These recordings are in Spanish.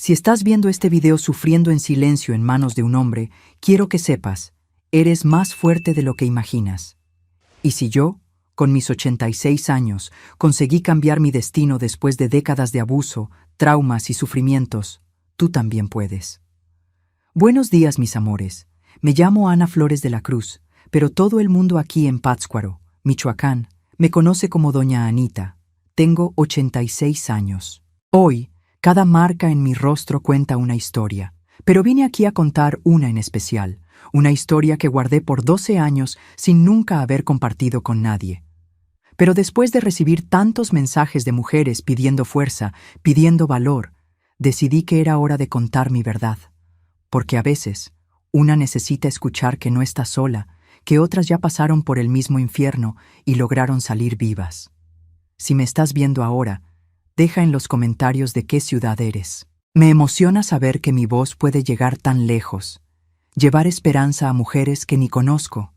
Si estás viendo este video sufriendo en silencio en manos de un hombre, quiero que sepas, eres más fuerte de lo que imaginas. Y si yo, con mis 86 años, conseguí cambiar mi destino después de décadas de abuso, traumas y sufrimientos, tú también puedes. Buenos días, mis amores. Me llamo Ana Flores de la Cruz, pero todo el mundo aquí en Pátzcuaro, Michoacán, me conoce como Doña Anita. Tengo 86 años. Hoy, cada marca en mi rostro cuenta una historia, pero vine aquí a contar una en especial, una historia que guardé por 12 años sin nunca haber compartido con nadie. Pero después de recibir tantos mensajes de mujeres pidiendo fuerza, pidiendo valor, decidí que era hora de contar mi verdad. Porque a veces, una necesita escuchar que no está sola, que otras ya pasaron por el mismo infierno y lograron salir vivas. Si me estás viendo ahora, deja en los comentarios de qué ciudad eres. Me emociona saber que mi voz puede llegar tan lejos, llevar esperanza a mujeres que ni conozco.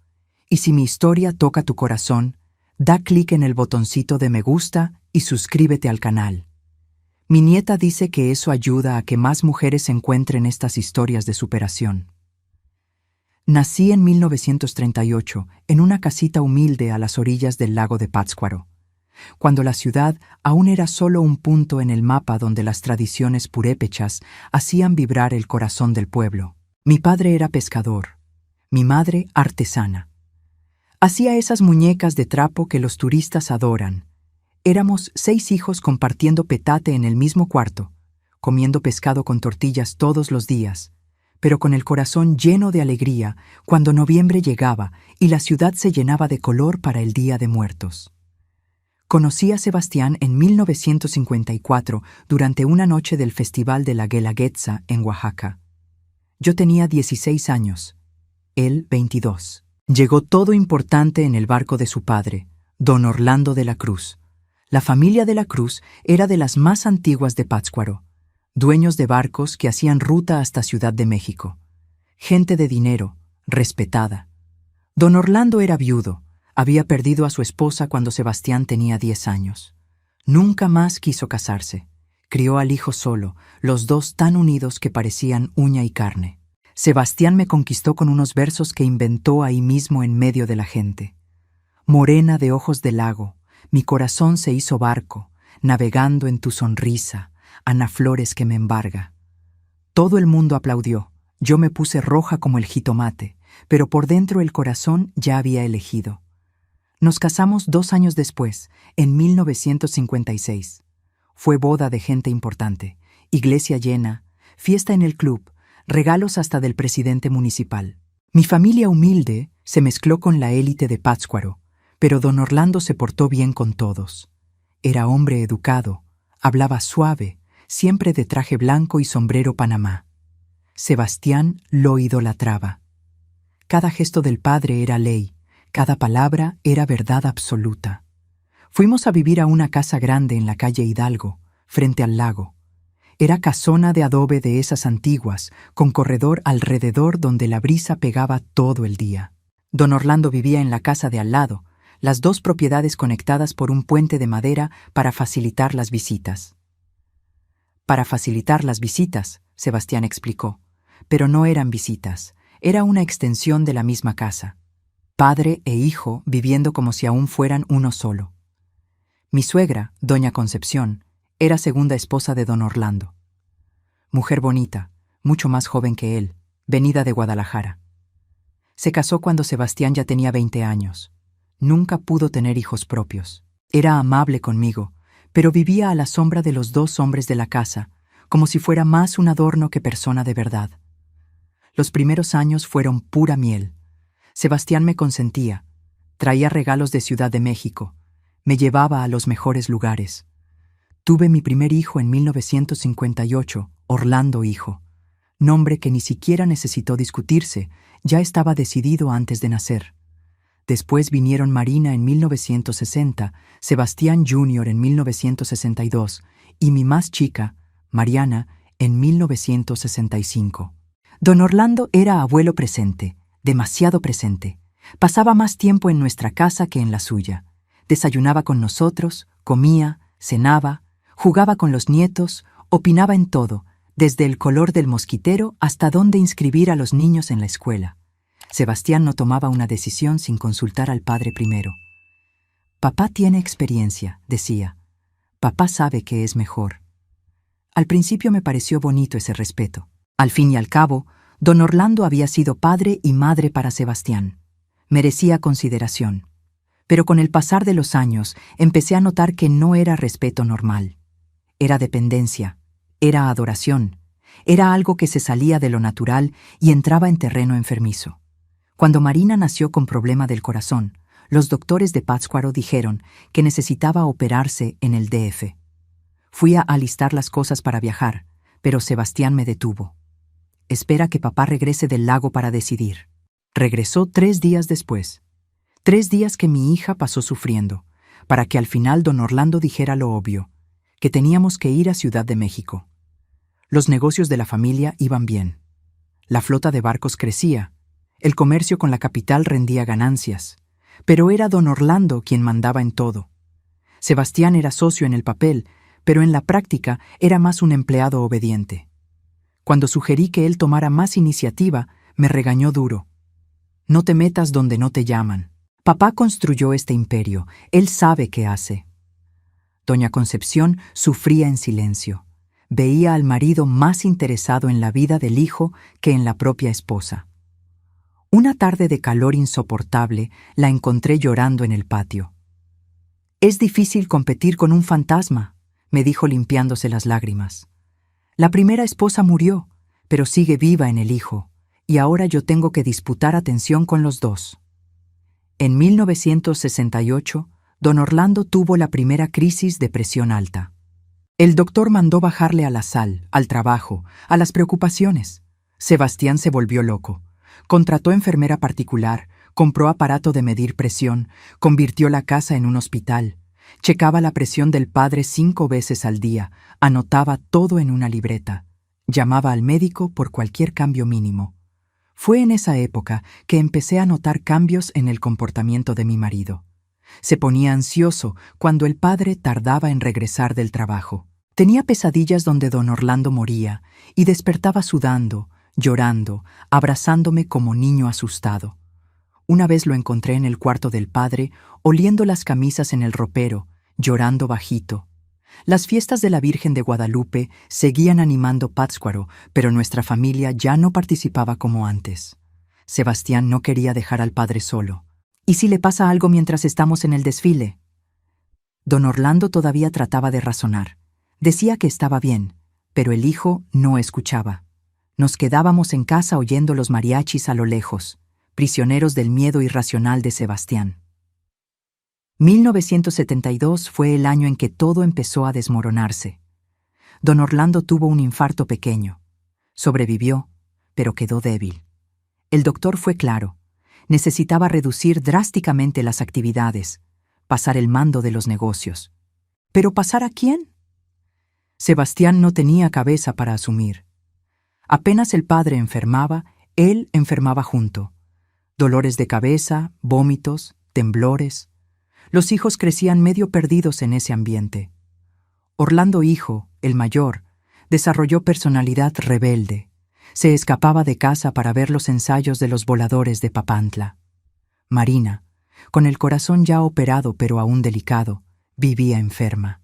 Y si mi historia toca tu corazón, da clic en el botoncito de me gusta y suscríbete al canal. Mi nieta dice que eso ayuda a que más mujeres encuentren estas historias de superación. Nací en 1938 en una casita humilde a las orillas del lago de Pátzcuaro, cuando la ciudad aún era solo un punto en el mapa donde las tradiciones purépechas hacían vibrar el corazón del pueblo. Mi padre era pescador, mi madre artesana. Hacía esas muñecas de trapo que los turistas adoran. Éramos 6 hijos compartiendo petate en el mismo cuarto, comiendo pescado con tortillas todos los días, pero con el corazón lleno de alegría cuando noviembre llegaba y la ciudad se llenaba de color para el Día de Muertos. Conocí a Sebastián en 1954 durante una noche del Festival de la Guelaguetza en Oaxaca. Yo tenía 16 años, él 22. Llegó todo importante en el barco de su padre, don Orlando de la Cruz. La familia de la Cruz era de las más antiguas de Pátzcuaro, dueños de barcos que hacían ruta hasta Ciudad de México. Gente de dinero, respetada. Don Orlando era viudo. Había perdido a su esposa cuando Sebastián tenía 10 años. Nunca más quiso casarse. Crió al hijo solo, los dos tan unidos que parecían uña y carne. Sebastián me conquistó con unos versos que inventó ahí mismo en medio de la gente. Morena de ojos de lago, mi corazón se hizo barco, navegando en tu sonrisa, Ana Flores que me embarga. Todo el mundo aplaudió. Yo me puse roja como el jitomate, pero por dentro el corazón ya había elegido. Nos casamos 2 años después, en 1956. Fue boda de gente importante, iglesia llena, fiesta en el club, regalos hasta del presidente municipal. Mi familia humilde se mezcló con la élite de Pátzcuaro, pero don Orlando se portó bien con todos. Era hombre educado, hablaba suave, siempre de traje blanco y sombrero panamá. Sebastián lo idolatraba. Cada gesto del padre era ley. Cada palabra era verdad absoluta. Fuimos a vivir a una casa grande en la calle Hidalgo, frente al lago. Era casona de adobe de esas antiguas, con corredor alrededor donde la brisa pegaba todo el día. Don Orlando vivía en la casa de al lado, las 2 propiedades conectadas por un puente de madera para facilitar las visitas. Para facilitar las visitas, Sebastián explicó, pero no eran visitas, era una extensión de la misma casa. Padre e hijo viviendo como si aún fueran uno solo. Mi suegra, doña Concepción, era segunda esposa de don Orlando. Mujer bonita, mucho más joven que él, venida de Guadalajara. Se casó cuando Sebastián ya tenía 20 años. Nunca pudo tener hijos propios. Era amable conmigo, pero vivía a la sombra de los 2 hombres de la casa, como si fuera más un adorno que persona de verdad. Los primeros años fueron pura miel. Sebastián me consentía, traía regalos de Ciudad de México, me llevaba a los mejores lugares. Tuve mi primer hijo en 1958, Orlando hijo, nombre que ni siquiera necesitó discutirse, ya estaba decidido antes de nacer. Después vinieron Marina en 1960, Sebastián Jr. en 1962 y mi más chica, Mariana, en 1965. Don Orlando era abuelo presente. Demasiado presente. Pasaba más tiempo en nuestra casa que en la suya. Desayunaba con nosotros, comía, cenaba, jugaba con los nietos, opinaba en todo, desde el color del mosquitero hasta dónde inscribir a los niños en la escuela. Sebastián no tomaba una decisión sin consultar al padre primero. Papá tiene experiencia, decía. Papá sabe que es mejor. Al principio me pareció bonito ese respeto. Al fin y al cabo, don Orlando había sido padre y madre para Sebastián. Merecía consideración. Pero con el pasar de los años, empecé a notar que no era respeto normal. Era dependencia, era adoración, era algo que se salía de lo natural y entraba en terreno enfermizo. Cuando Marina nació con problema del corazón, los doctores de Pátzcuaro dijeron que necesitaba operarse en el DF. Fui a alistar las cosas para viajar, pero Sebastián me detuvo. Espera que papá regrese del lago para decidir. Regresó 3 días después. 3 días que mi hija pasó sufriendo, para que al final don Orlando dijera lo obvio, que teníamos que ir a Ciudad de México. Los negocios de la familia iban bien. La flota de barcos crecía, el comercio con la capital rendía ganancias, pero era don Orlando quien mandaba en todo. Sebastián era socio en el papel, pero en la práctica era más un empleado obediente. Cuando sugerí que él tomara más iniciativa, me regañó duro. No te metas donde no te llaman. Papá construyó este imperio, él sabe qué hace. Doña Concepción sufría en silencio. Veía al marido más interesado en la vida del hijo que en la propia esposa. Una tarde de calor insoportable la encontré llorando en el patio. «Es difícil competir con un fantasma», me dijo limpiándose las lágrimas. «La primera esposa murió, pero sigue viva en el hijo, y ahora yo tengo que disputar atención con los dos». En 1968, don Orlando tuvo la primera crisis de presión alta. El doctor mandó bajarle a la sal, al trabajo, a las preocupaciones. Sebastián se volvió loco. Contrató enfermera particular, compró aparato de medir presión, convirtió la casa en un hospital, checaba la presión del padre 5 veces al día, anotaba todo en una libreta, llamaba al médico por cualquier cambio mínimo. Fue en esa época que empecé a notar cambios en el comportamiento de mi marido. Se ponía ansioso cuando el padre tardaba en regresar del trabajo. Tenía pesadillas donde don Orlando moría y despertaba sudando, llorando, abrazándome como niño asustado. Una vez lo encontré en el cuarto del padre, oliendo las camisas en el ropero, llorando bajito. Las fiestas de la Virgen de Guadalupe seguían animando Pátzcuaro, pero nuestra familia ya no participaba como antes. Sebastián no quería dejar al padre solo. ¿Y si le pasa algo mientras estamos en el desfile? Don Orlando todavía trataba de razonar. Decía que estaba bien, pero el hijo no escuchaba. Nos quedábamos en casa oyendo los mariachis a lo lejos, prisioneros del miedo irracional de Sebastián. 1972 fue el año en que todo empezó a desmoronarse. Don Orlando tuvo un infarto pequeño. Sobrevivió, pero quedó débil. El doctor fue claro. Necesitaba reducir drásticamente las actividades, pasar el mando de los negocios. ¿Pero pasar a quién? Sebastián no tenía cabeza para asumir. Apenas el padre enfermaba, él enfermaba junto. Dolores de cabeza, vómitos, temblores. Los hijos crecían medio perdidos en ese ambiente. Orlando hijo, el mayor, desarrolló personalidad rebelde. Se escapaba de casa para ver los ensayos de los voladores de Papantla. Marina, con el corazón ya operado pero aún delicado, vivía enferma.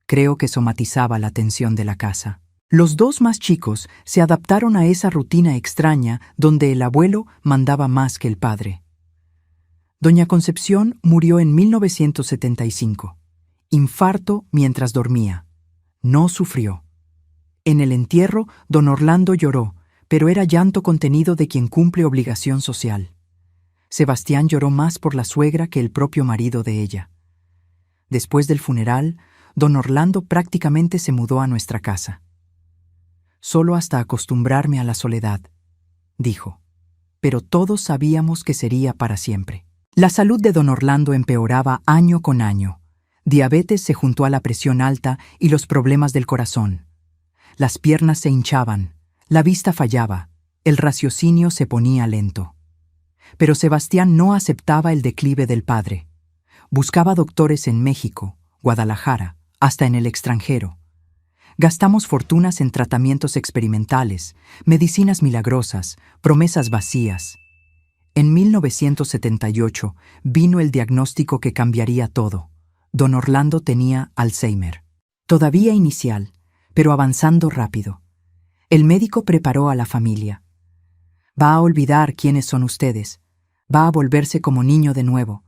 Creo que somatizaba la tensión de la casa. Los 2 más chicos se adaptaron a esa rutina extraña donde el abuelo mandaba más que el padre. Doña Concepción murió en 1975. Infarto mientras dormía. No sufrió. En el entierro, don Orlando lloró, pero era llanto contenido de quien cumple obligación social. Sebastián lloró más por la suegra que el propio marido de ella. Después del funeral, don Orlando prácticamente se mudó a nuestra casa. Solo hasta acostumbrarme a la soledad, dijo. Pero todos sabíamos que sería para siempre. La salud de don Orlando empeoraba año con año. Diabetes se juntó a la presión alta y los problemas del corazón. Las piernas se hinchaban, la vista fallaba, el raciocinio se ponía lento. Pero Sebastián no aceptaba el declive del padre. Buscaba doctores en México, Guadalajara, hasta en el extranjero. Gastamos fortunas en tratamientos experimentales, medicinas milagrosas, promesas vacías. En 1978 vino el diagnóstico que cambiaría todo. Don Orlando tenía Alzheimer. Todavía inicial, pero avanzando rápido. El médico preparó a la familia. Va a olvidar quiénes son ustedes. Va a volverse como niño de nuevo.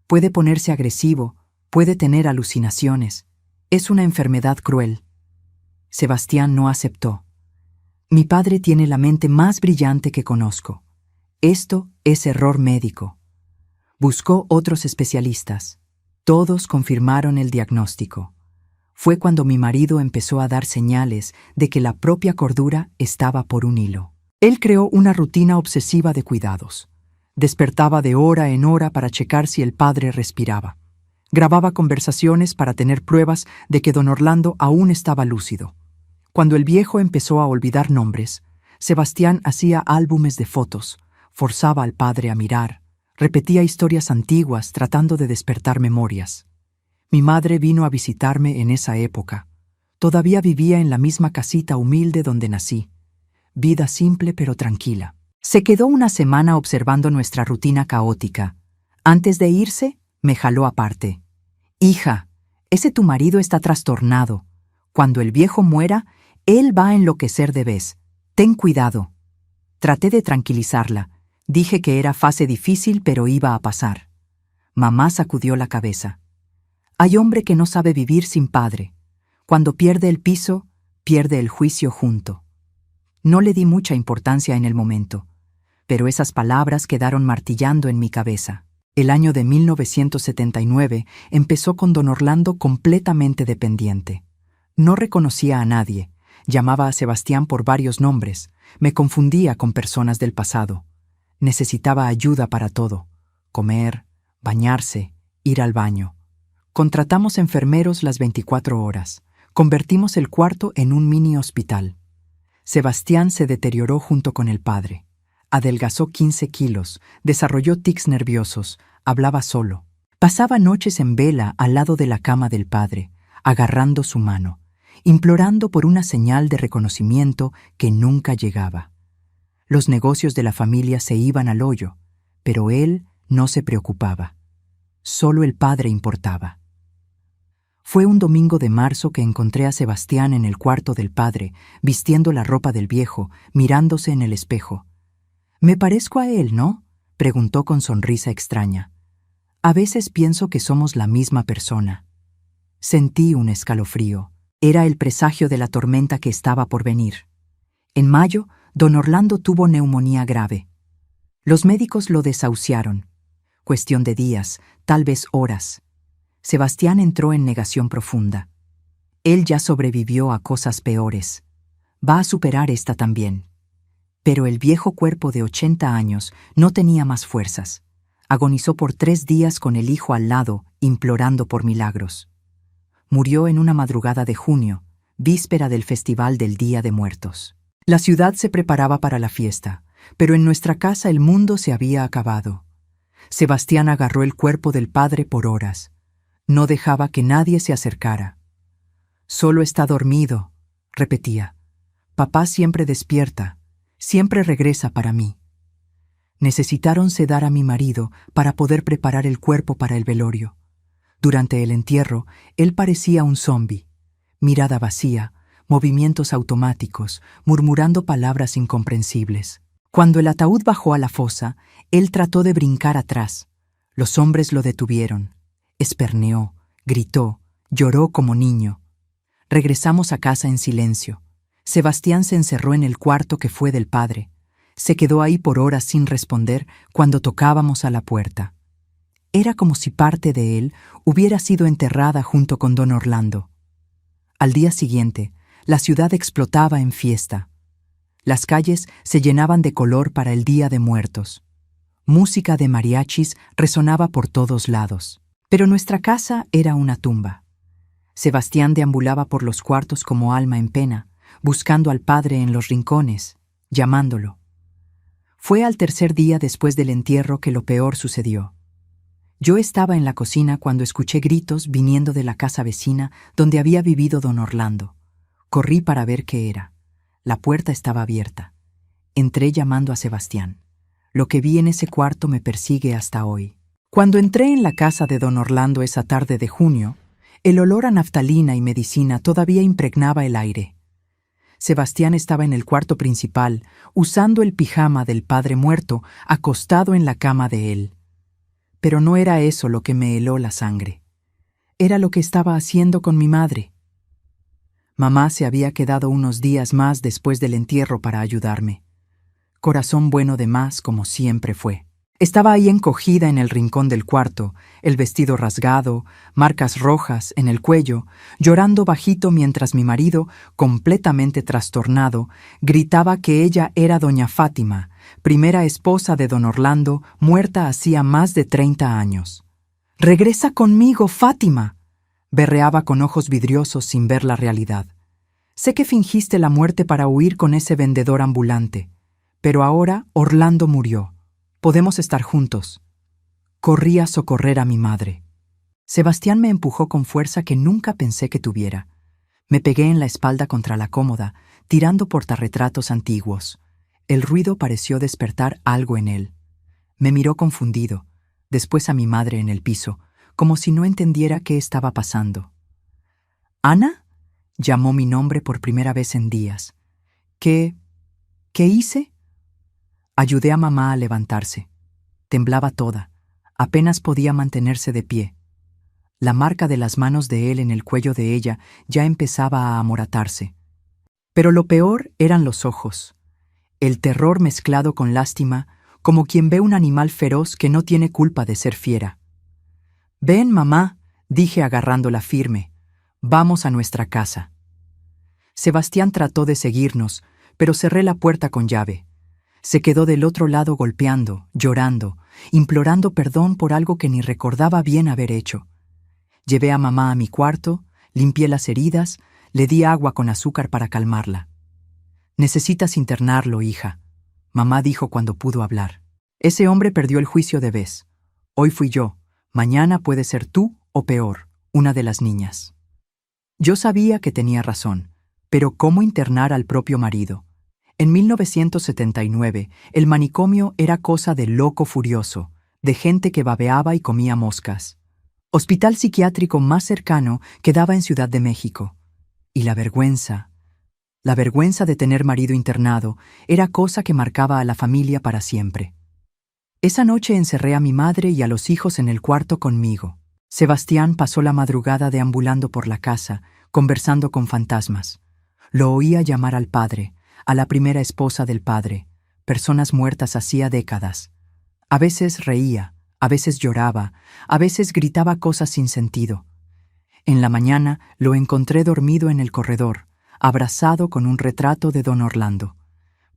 Puede ponerse agresivo, puede tener alucinaciones. Es una enfermedad cruel. Sebastián no aceptó. Mi padre tiene la mente más brillante que conozco. Esto es error médico. Buscó otros especialistas. Todos confirmaron el diagnóstico. Fue cuando mi marido empezó a dar señales de que la propia cordura estaba por un hilo. Él creó una rutina obsesiva de cuidados. Despertaba de hora en hora para checar si el padre respiraba. Grababa conversaciones para tener pruebas de que don Orlando aún estaba lúcido. Cuando el viejo empezó a olvidar nombres, Sebastián hacía álbumes de fotos, forzaba al padre a mirar, repetía historias antiguas tratando de despertar memorias. Mi madre vino a visitarme en esa época. Todavía vivía en la misma casita humilde donde nací. Vida simple pero tranquila. Se quedó una semana observando nuestra rutina caótica. Antes de irse, me jaló aparte. Hija, ese tu marido está trastornado. Cuando el viejo muera, él va a enloquecer de vez. Ten cuidado. Traté de tranquilizarla. Dije que era fase difícil, pero iba a pasar. Mamá sacudió la cabeza. Hay hombre que no sabe vivir sin padre. Cuando pierde el piso, pierde el juicio junto. No le di mucha importancia en el momento, pero esas palabras quedaron martillando en mi cabeza. El año de 1979 empezó con don Orlando completamente dependiente. No reconocía a nadie, llamaba a Sebastián por varios nombres, me confundía con personas del pasado. Necesitaba ayuda para todo: comer, bañarse, ir al baño. Contratamos enfermeros las 24 horas. Convertimos el cuarto en un mini hospital. Sebastián se deterioró junto con el padre. Adelgazó 15 kilos, desarrolló tics nerviosos, hablaba solo. Pasaba noches en vela al lado de la cama del padre, agarrando su mano, implorando por una señal de reconocimiento que nunca llegaba. Los negocios de la familia se iban al hoyo, pero él no se preocupaba. Solo el padre importaba. Fue un domingo de marzo que encontré a Sebastián en el cuarto del padre, vistiendo la ropa del viejo, mirándose en el espejo. «Me parezco a él, ¿no?», preguntó con sonrisa extraña. «A veces pienso que somos la misma persona». Sentí un escalofrío. Era el presagio de la tormenta que estaba por venir. En mayo, don Orlando tuvo neumonía grave. Los médicos lo desahuciaron. Cuestión de días, tal vez horas. Sebastián entró en negación profunda. Él ya sobrevivió a cosas peores. Va a superar esta también. Pero el viejo cuerpo de 80 años no tenía más fuerzas. Agonizó por 3 días con el hijo al lado, implorando por milagros. Murió en una madrugada de junio, víspera del Festival del Día de Muertos. La ciudad se preparaba para la fiesta, pero en nuestra casa el mundo se había acabado. Sebastián agarró el cuerpo del padre por horas. No dejaba que nadie se acercara. «Solo está dormido», repetía. «Papá siempre despierta, siempre regresa para mí». Necesitaron sedar a mi marido para poder preparar el cuerpo para el velorio. Durante el entierro, él parecía un zombi. Mirada vacía, movimientos automáticos, murmurando palabras incomprensibles. Cuando el ataúd bajó a la fosa, él trató de brincar atrás. Los hombres lo detuvieron. Esperneó, gritó, lloró como niño. Regresamos a casa en silencio. Sebastián se encerró en el cuarto que fue del padre. Se quedó ahí por horas sin responder cuando tocábamos a la puerta. Era como si parte de él hubiera sido enterrada junto con don Orlando. Al día siguiente, la ciudad explotaba en fiesta. Las calles se llenaban de color para el Día de Muertos. Música de mariachis resonaba por todos lados. Pero nuestra casa era una tumba. Sebastián deambulaba por los cuartos como alma en pena, buscando al padre en los rincones, llamándolo. Fue al tercer día después del entierro que lo peor sucedió. Yo estaba en la cocina cuando escuché gritos viniendo de la casa vecina donde había vivido don Orlando. Corrí para ver qué era. La puerta estaba abierta. Entré llamando a Sebastián. Lo que vi en ese cuarto me persigue hasta hoy. Cuando entré en la casa de don Orlando esa tarde de junio, el olor a naftalina y medicina todavía impregnaba el aire. Sebastián estaba en el cuarto principal, usando el pijama del padre muerto, acostado en la cama de él. Pero no era eso lo que me heló la sangre. Era lo que estaba haciendo con mi madre. Mamá se había quedado unos días más después del entierro para ayudarme. Corazón bueno de más, como siempre fue. Estaba ahí encogida en el rincón del cuarto, el vestido rasgado, marcas rojas en el cuello, llorando bajito mientras mi marido, completamente trastornado, gritaba que ella era doña Fátima, primera esposa de don Orlando, muerta hacía más de 30 años. «¡Regresa conmigo, Fátima!», berreaba con ojos vidriosos sin ver la realidad. «Sé que fingiste la muerte para huir con ese vendedor ambulante, pero ahora Orlando murió. Podemos estar juntos». Corrí a socorrer a mi madre. Sebastián me empujó con fuerza que nunca pensé que tuviera. Me pegué en la espalda contra la cómoda, tirando portarretratos antiguos. El ruido pareció despertar algo en él. Me miró confundido, después a mi madre en el piso, como si no entendiera qué estaba pasando. «¿Ana?», llamó mi nombre por primera vez en días. ¿Qué hice? Ayudé a mamá a levantarse. Temblaba toda. Apenas podía mantenerse de pie. La marca de las manos de él en el cuello de ella ya empezaba a amoratarse. Pero lo peor eran los ojos. El terror mezclado con lástima, como quien ve un animal feroz que no tiene culpa de ser fiera. «Ven, mamá», dije agarrándola firme. «Vamos a nuestra casa». Sebastián trató de seguirnos, pero cerré la puerta con llave. Se quedó del otro lado golpeando, llorando, implorando perdón por algo que ni recordaba bien haber hecho. Llevé a mamá a mi cuarto, limpié las heridas, le di agua con azúcar para calmarla. «Necesitas internarlo, hija», mamá dijo cuando pudo hablar. «Ese hombre perdió el juicio de vez. Hoy fui yo, mañana puede ser tú o peor, una de las niñas». Yo sabía que tenía razón, pero ¿cómo internar al propio marido? En 1979, el manicomio era cosa de loco furioso, de gente que babeaba y comía moscas. Hospital psiquiátrico más cercano quedaba en Ciudad de México. Y la vergüenza de tener marido internado, era cosa que marcaba a la familia para siempre. Esa noche encerré a mi madre y a los hijos en el cuarto conmigo. Sebastián pasó la madrugada deambulando por la casa, conversando con fantasmas. Lo oía llamar al padre, a la primera esposa del padre, personas muertas hacía décadas. A veces reía, a veces lloraba, a veces gritaba cosas sin sentido. En la mañana lo encontré dormido en el corredor, abrazado con un retrato de don Orlando.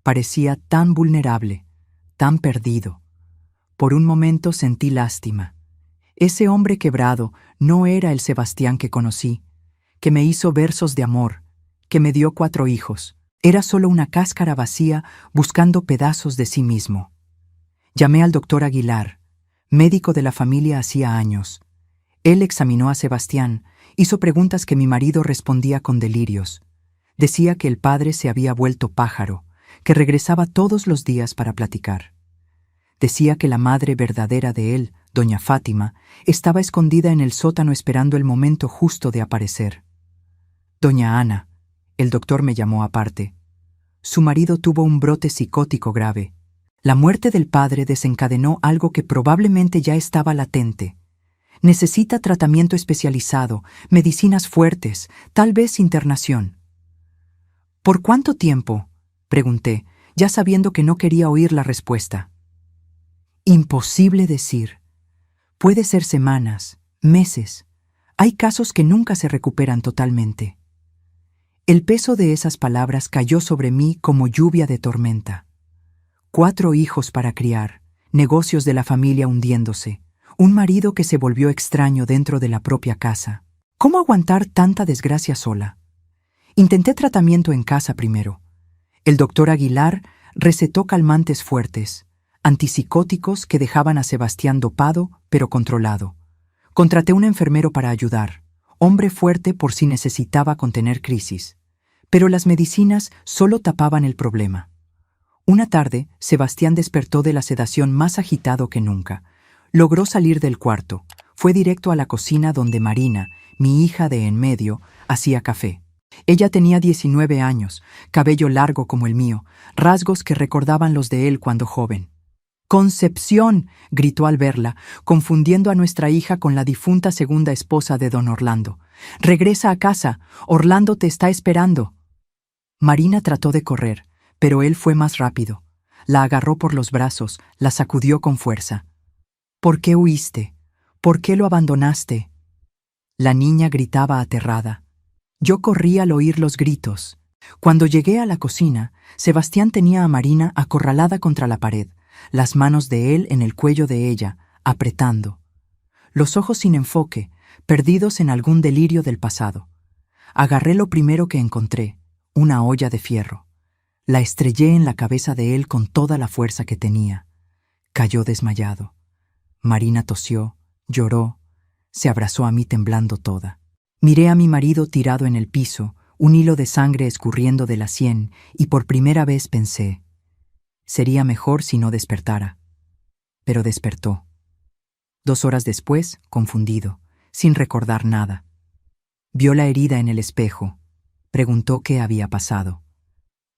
Parecía tan vulnerable, tan perdido. Por un momento sentí lástima. Ese hombre quebrado no era el Sebastián que conocí, que me hizo versos de amor, que me dio 4 hijos. Era solo una cáscara vacía buscando pedazos de sí mismo. Llamé al doctor Aguilar, médico de la familia hacía años. Él examinó a Sebastián, hizo preguntas que mi marido respondía con delirios. Decía que el padre se había vuelto pájaro, que regresaba todos los días para platicar. Decía que la madre verdadera de él, doña Fátima, estaba escondida en el sótano esperando el momento justo de aparecer. Doña Ana, el doctor me llamó aparte. Su marido tuvo un brote psicótico grave. La muerte del padre desencadenó algo que probablemente ya estaba latente. Necesita tratamiento especializado, medicinas fuertes, tal vez internación. ¿Por cuánto tiempo?, pregunté, ya sabiendo que no quería oír la respuesta. Imposible decir. Puede ser semanas, meses. Hay casos que nunca se recuperan totalmente. El peso de esas palabras cayó sobre mí como lluvia de tormenta. 4 hijos para criar, negocios de la familia hundiéndose, un marido que se volvió extraño dentro de la propia casa. ¿Cómo aguantar tanta desgracia sola? Intenté tratamiento en casa primero. El doctor Aguilar recetó calmantes fuertes, antipsicóticos que dejaban a Sebastián dopado pero controlado. Contraté un enfermero para ayudar, hombre fuerte por si necesitaba contener crisis. Pero las medicinas solo tapaban el problema. Una tarde, Sebastián despertó de la sedación más agitado que nunca. Logró salir del cuarto. Fue directo a la cocina donde Marina, mi hija de en medio, hacía café. Ella tenía 19 años, cabello largo como el mío, rasgos que recordaban los de él cuando joven. «¡Concepción!», gritó al verla, confundiendo a nuestra hija con la difunta segunda esposa de don Orlando. «¡Regresa a casa! Orlando te está esperando». Marina trató de correr, pero él fue más rápido. La agarró por los brazos, la sacudió con fuerza. «¿Por qué huiste? ¿Por qué lo abandonaste?». La niña gritaba aterrada. Yo corrí al oír los gritos. Cuando llegué a la cocina, Sebastián tenía a Marina acorralada contra la pared, las manos de él en el cuello de ella, apretando. Los ojos sin enfoque, perdidos en algún delirio del pasado. Agarré lo primero que encontré, una olla de fierro. La estrellé en la cabeza de él con toda la fuerza que tenía. Cayó desmayado. Marina tosió, lloró, se abrazó a mí temblando toda. Miré a mi marido tirado en el piso, un hilo de sangre escurriendo de la sien, y por primera vez pensé, sería mejor si no despertara. Pero despertó. 2 horas después, confundido, sin recordar nada. Vio la herida en el espejo. Preguntó qué había pasado.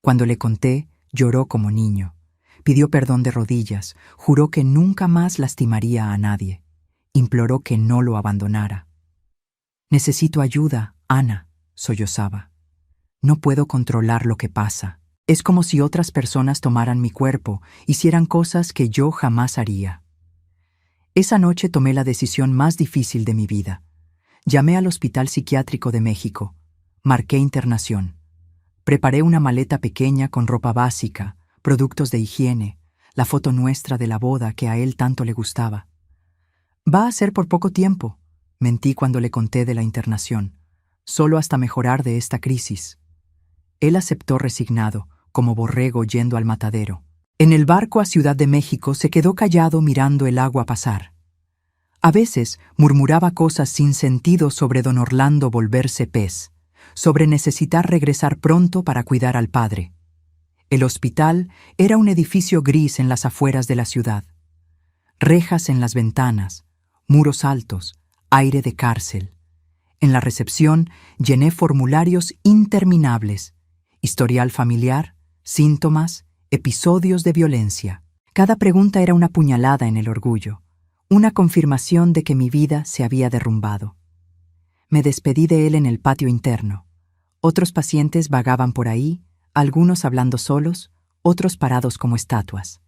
Cuando le conté, lloró como niño. Pidió perdón de rodillas, juró que nunca más lastimaría a nadie. Imploró que no lo abandonara. «Necesito ayuda, Ana», sollozaba. «No puedo controlar lo que pasa. Es como si otras personas tomaran mi cuerpo, hicieran cosas que yo jamás haría». Esa noche tomé la decisión más difícil de mi vida. Llamé al Hospital Psiquiátrico de México. Marqué internación. Preparé una maleta pequeña con ropa básica, productos de higiene, la foto nuestra de la boda que a él tanto le gustaba. «Va a ser por poco tiempo», mentí cuando le conté de la internación, «solo hasta mejorar de esta crisis». Él aceptó resignado, como borrego yendo al matadero. En el barco a Ciudad de México se quedó callado mirando el agua pasar. A veces murmuraba cosas sin sentido sobre don Orlando volverse pez, sobre necesitar regresar pronto para cuidar al padre. El hospital era un edificio gris en las afueras de la ciudad. Rejas en las ventanas, muros altos, aire de cárcel. En la recepción llené formularios interminables, historial familiar, síntomas, episodios de violencia. Cada pregunta era una puñalada en el orgullo, una confirmación de que mi vida se había derrumbado. Me despedí de él en el patio interno. Otros pacientes vagaban por ahí, algunos hablando solos, otros parados como estatuas.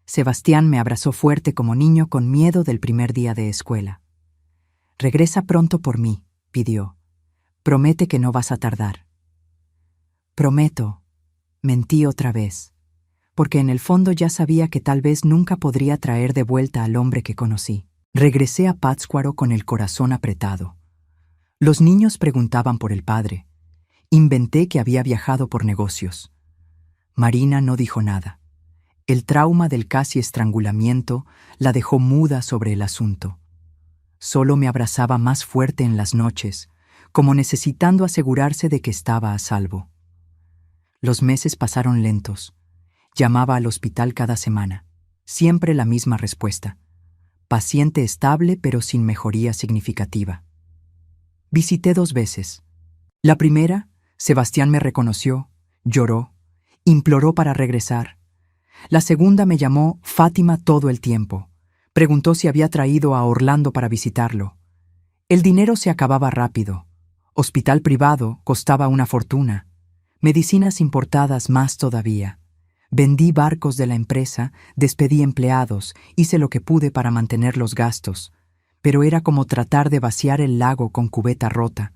Sebastián me abrazó fuerte como niño con miedo del primer día de escuela. «Regresa pronto por mí», pidió. «Promete que no vas a tardar». «Prometo», mentí otra vez, porque en el fondo ya sabía que tal vez nunca podría traer de vuelta al hombre que conocí. Regresé a Pátzcuaro con el corazón apretado. Los niños preguntaban por el padre. Inventé que había viajado por negocios. Marina no dijo nada. El trauma del casi estrangulamiento la dejó muda sobre el asunto. Solo me abrazaba más fuerte en las noches, como necesitando asegurarse de que estaba a salvo. Los meses pasaron lentos. Llamaba al hospital cada semana. Siempre la misma respuesta. Paciente estable pero sin mejoría significativa. Visité 2 veces. La primera, Sebastián me reconoció, lloró, imploró para regresar. La segunda me llamó Fátima todo el tiempo. Preguntó si había traído a Orlando para visitarlo. El dinero se acababa rápido. Hospital privado costaba una fortuna. Medicinas importadas más todavía. Vendí barcos de la empresa, despedí empleados, hice lo que pude para mantener los gastos. Pero era como tratar de vaciar el lago con cubeta rota.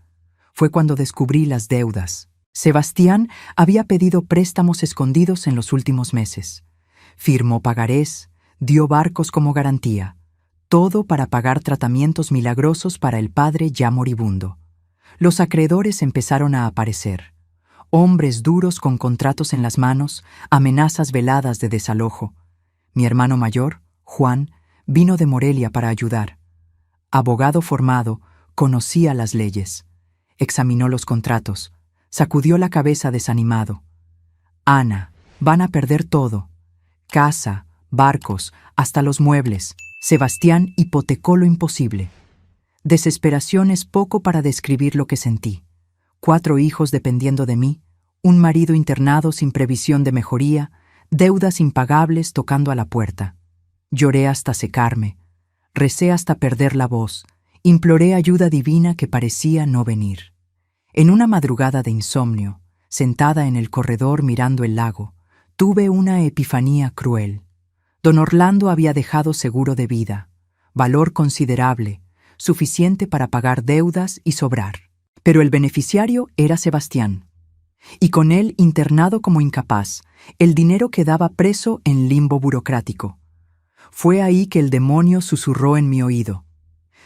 Fue cuando descubrí las deudas. Sebastián había pedido préstamos escondidos en los últimos meses. Firmó pagarés, dio barcos como garantía. Todo para pagar tratamientos milagrosos para el padre ya moribundo. Los acreedores empezaron a aparecer. Hombres duros con contratos en las manos, amenazas veladas de desalojo. Mi hermano mayor, Juan, vino de Morelia para ayudar. Abogado formado, conocía las leyes. Examinó los contratos. Sacudió la cabeza desanimado. Ana, van a perder todo. Casa, barcos, hasta los muebles. Sebastián hipotecó lo imposible. Desesperación es poco para describir lo que sentí. 4 hijos dependiendo de mí, un marido internado sin previsión de mejoría, deudas impagables tocando a la puerta. Lloré hasta secarme, recé hasta perder la voz, imploré ayuda divina que parecía no venir. En una madrugada de insomnio, sentada en el corredor mirando el lago, tuve una epifanía cruel. Don Orlando había dejado seguro de vida, valor considerable, suficiente para pagar deudas y sobrar. Pero el beneficiario era Sebastián. Y con él, internado como incapaz, el dinero quedaba preso en limbo burocrático. Fue ahí que el demonio susurró en mi oído.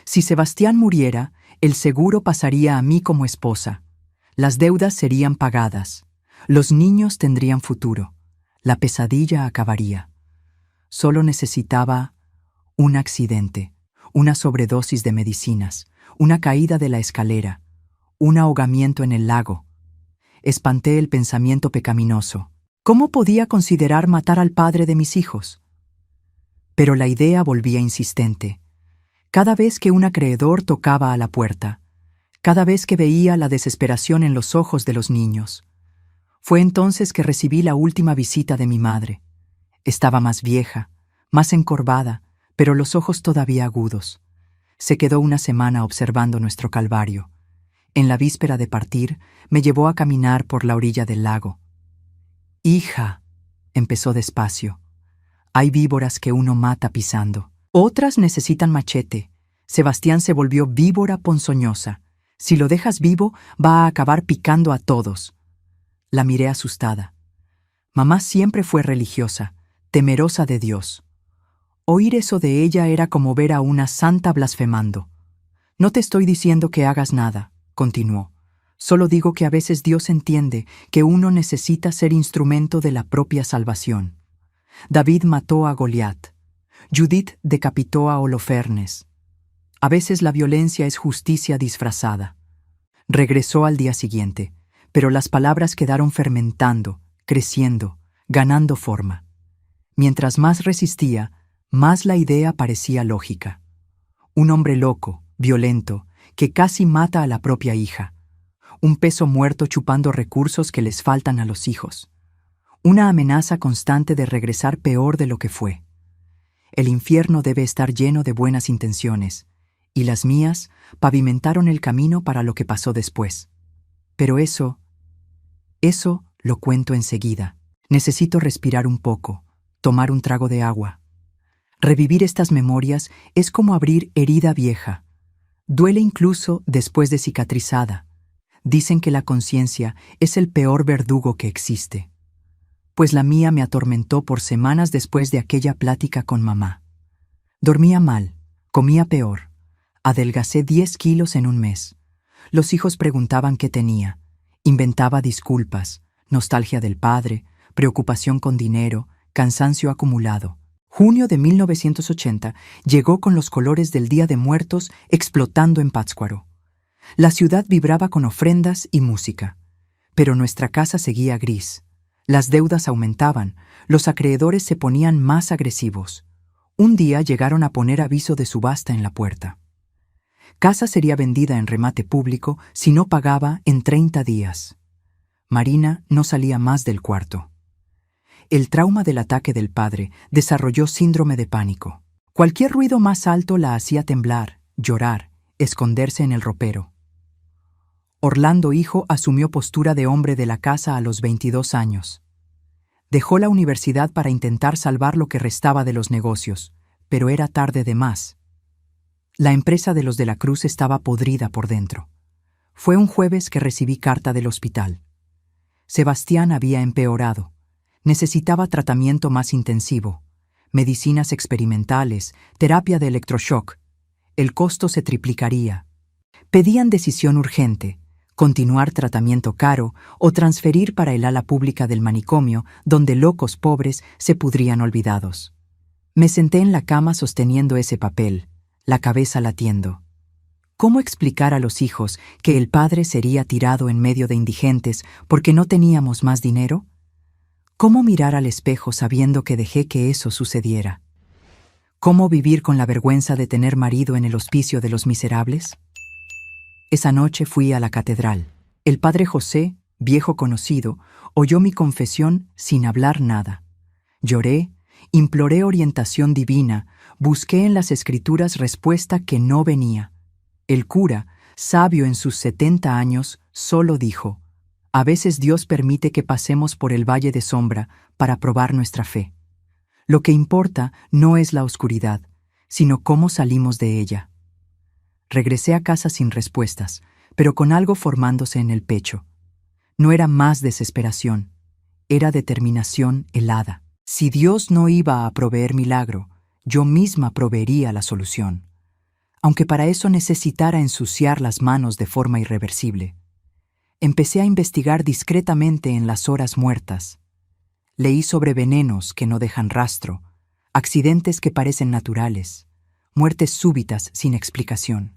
Si Sebastián muriera, el seguro pasaría a mí como esposa. Las deudas serían pagadas. Los niños tendrían futuro. La pesadilla acabaría. Solo necesitaba un accidente, una sobredosis de medicinas, una caída de la escalera, un ahogamiento en el lago. Espanté el pensamiento pecaminoso. ¿Cómo podía considerar matar al padre de mis hijos? Pero la idea volvía insistente. Cada vez que un acreedor tocaba a la puerta, cada vez que veía la desesperación en los ojos de los niños. Fue entonces que recibí la última visita de mi madre. Estaba más vieja, más encorvada, pero los ojos todavía agudos. Se quedó una semana observando nuestro calvario. En la víspera de partir, me llevó a caminar por la orilla del lago. «Hija», empezó despacio, «hay víboras que uno mata pisando. Otras necesitan machete. Sebastián se volvió víbora ponzoñosa. Si lo dejas vivo, va a acabar picando a todos». La miré asustada. Mamá siempre fue religiosa, temerosa de Dios. Oír eso de ella era como ver a una santa blasfemando. «No te estoy diciendo que hagas nada», continuó. «Solo digo que a veces Dios entiende que uno necesita ser instrumento de la propia salvación. David mató a Goliat. Judith decapitó a Holofernes. A veces la violencia es justicia disfrazada». Regresó al día siguiente, pero las palabras quedaron fermentando, creciendo, ganando forma. Mientras más resistía, más la idea parecía lógica. Un hombre loco, violento, que casi mata a la propia hija. Un peso muerto chupando recursos que les faltan a los hijos. Una amenaza constante de regresar peor de lo que fue. El infierno debe estar lleno de buenas intenciones, y las mías pavimentaron el camino para lo que pasó después. Pero eso lo cuento enseguida. Necesito respirar un poco, tomar un trago de agua. Revivir estas memorias es como abrir herida vieja. Duele incluso después de cicatrizada. Dicen que la conciencia es el peor verdugo que existe. Pues la mía me atormentó por semanas después de aquella plática con mamá. Dormía mal, comía peor. Adelgacé 10 kilos en un mes. Los hijos preguntaban qué tenía. Inventaba disculpas, nostalgia del padre, preocupación con dinero, cansancio acumulado. Junio de 1980 llegó con los colores del Día de Muertos explotando en Pátzcuaro. La ciudad vibraba con ofrendas y música. Pero nuestra casa seguía gris. Las deudas aumentaban, los acreedores se ponían más agresivos. Un día llegaron a poner aviso de subasta en la puerta. Casa sería vendida en remate público si no pagaba en 30 días. Marina no salía más del cuarto. El trauma del ataque del padre desarrolló síndrome de pánico. Cualquier ruido más alto la hacía temblar, llorar, esconderse en el ropero. Orlando hijo asumió postura de hombre de la casa a los 22 años. Dejó la universidad para intentar salvar lo que restaba de los negocios, pero era tarde de más. La empresa de los de la Cruz estaba podrida por dentro. Fue un jueves que recibí carta del hospital. Sebastián había empeorado. Necesitaba tratamiento más intensivo, medicinas experimentales, terapia de electroshock. El costo se triplicaría. Pedían decisión urgente, continuar tratamiento caro o transferir para el ala pública del manicomio, donde locos pobres se pudrían olvidados. Me senté en la cama sosteniendo ese papel, la cabeza latiendo. ¿Cómo explicar a los hijos que el padre sería tirado en medio de indigentes porque no teníamos más dinero? ¿Cómo mirar al espejo sabiendo que dejé que eso sucediera? ¿Cómo vivir con la vergüenza de tener marido en el hospicio de los miserables? Esa noche fui a la catedral. El padre José, viejo conocido, oyó mi confesión sin hablar nada. Lloré, imploré orientación divina, busqué en las escrituras respuesta que no venía. El cura, sabio en sus 70 años, solo dijo: a veces Dios permite que pasemos por el valle de sombra para probar nuestra fe. Lo que importa no es la oscuridad, sino cómo salimos de ella. Regresé a casa sin respuestas, pero con algo formándose en el pecho. No era más desesperación, era determinación helada. Si Dios no iba a proveer milagro, yo misma proveería la solución, aunque para eso necesitara ensuciar las manos de forma irreversible. Empecé a investigar discretamente en las horas muertas. Leí sobre venenos que no dejan rastro, accidentes que parecen naturales, muertes súbitas sin explicación.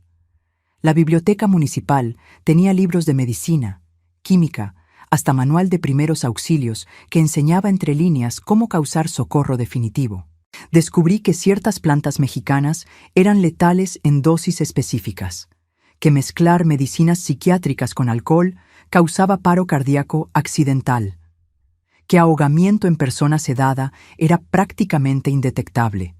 La biblioteca municipal tenía libros de medicina, química, hasta manual de primeros auxilios que enseñaba entre líneas cómo causar socorro definitivo. Descubrí que ciertas plantas mexicanas eran letales en dosis específicas, que mezclar medicinas psiquiátricas con alcohol causaba paro cardíaco accidental, que ahogamiento en persona sedada era prácticamente indetectable.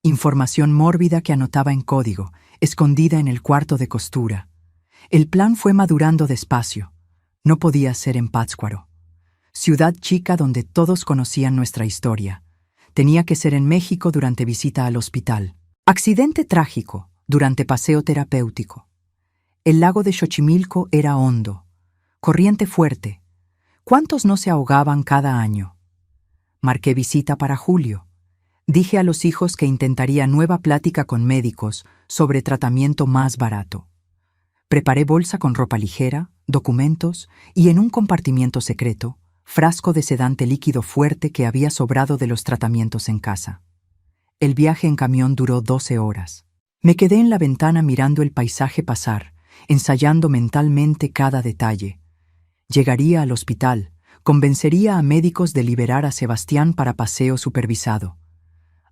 Información mórbida que anotaba en código, escondida en el cuarto de costura. El plan fue madurando despacio. No podía ser en Pátzcuaro, ciudad chica donde todos conocían nuestra historia. Tenía que ser en México durante visita al hospital. Accidente trágico, durante paseo terapéutico. El lago de Xochimilco era hondo, corriente fuerte. ¿Cuántos no se ahogaban cada año? Marqué visita para julio. Dije a los hijos que intentaría nueva plática con médicos sobre tratamiento más barato. Preparé bolsa con ropa ligera, documentos y en un compartimiento secreto, frasco de sedante líquido fuerte que había sobrado de los tratamientos en casa. El viaje en camión duró 12 horas. Me quedé en la ventana mirando el paisaje pasar, ensayando mentalmente cada detalle. Llegaría al hospital, convencería a médicos de liberar a Sebastián para paseo supervisado.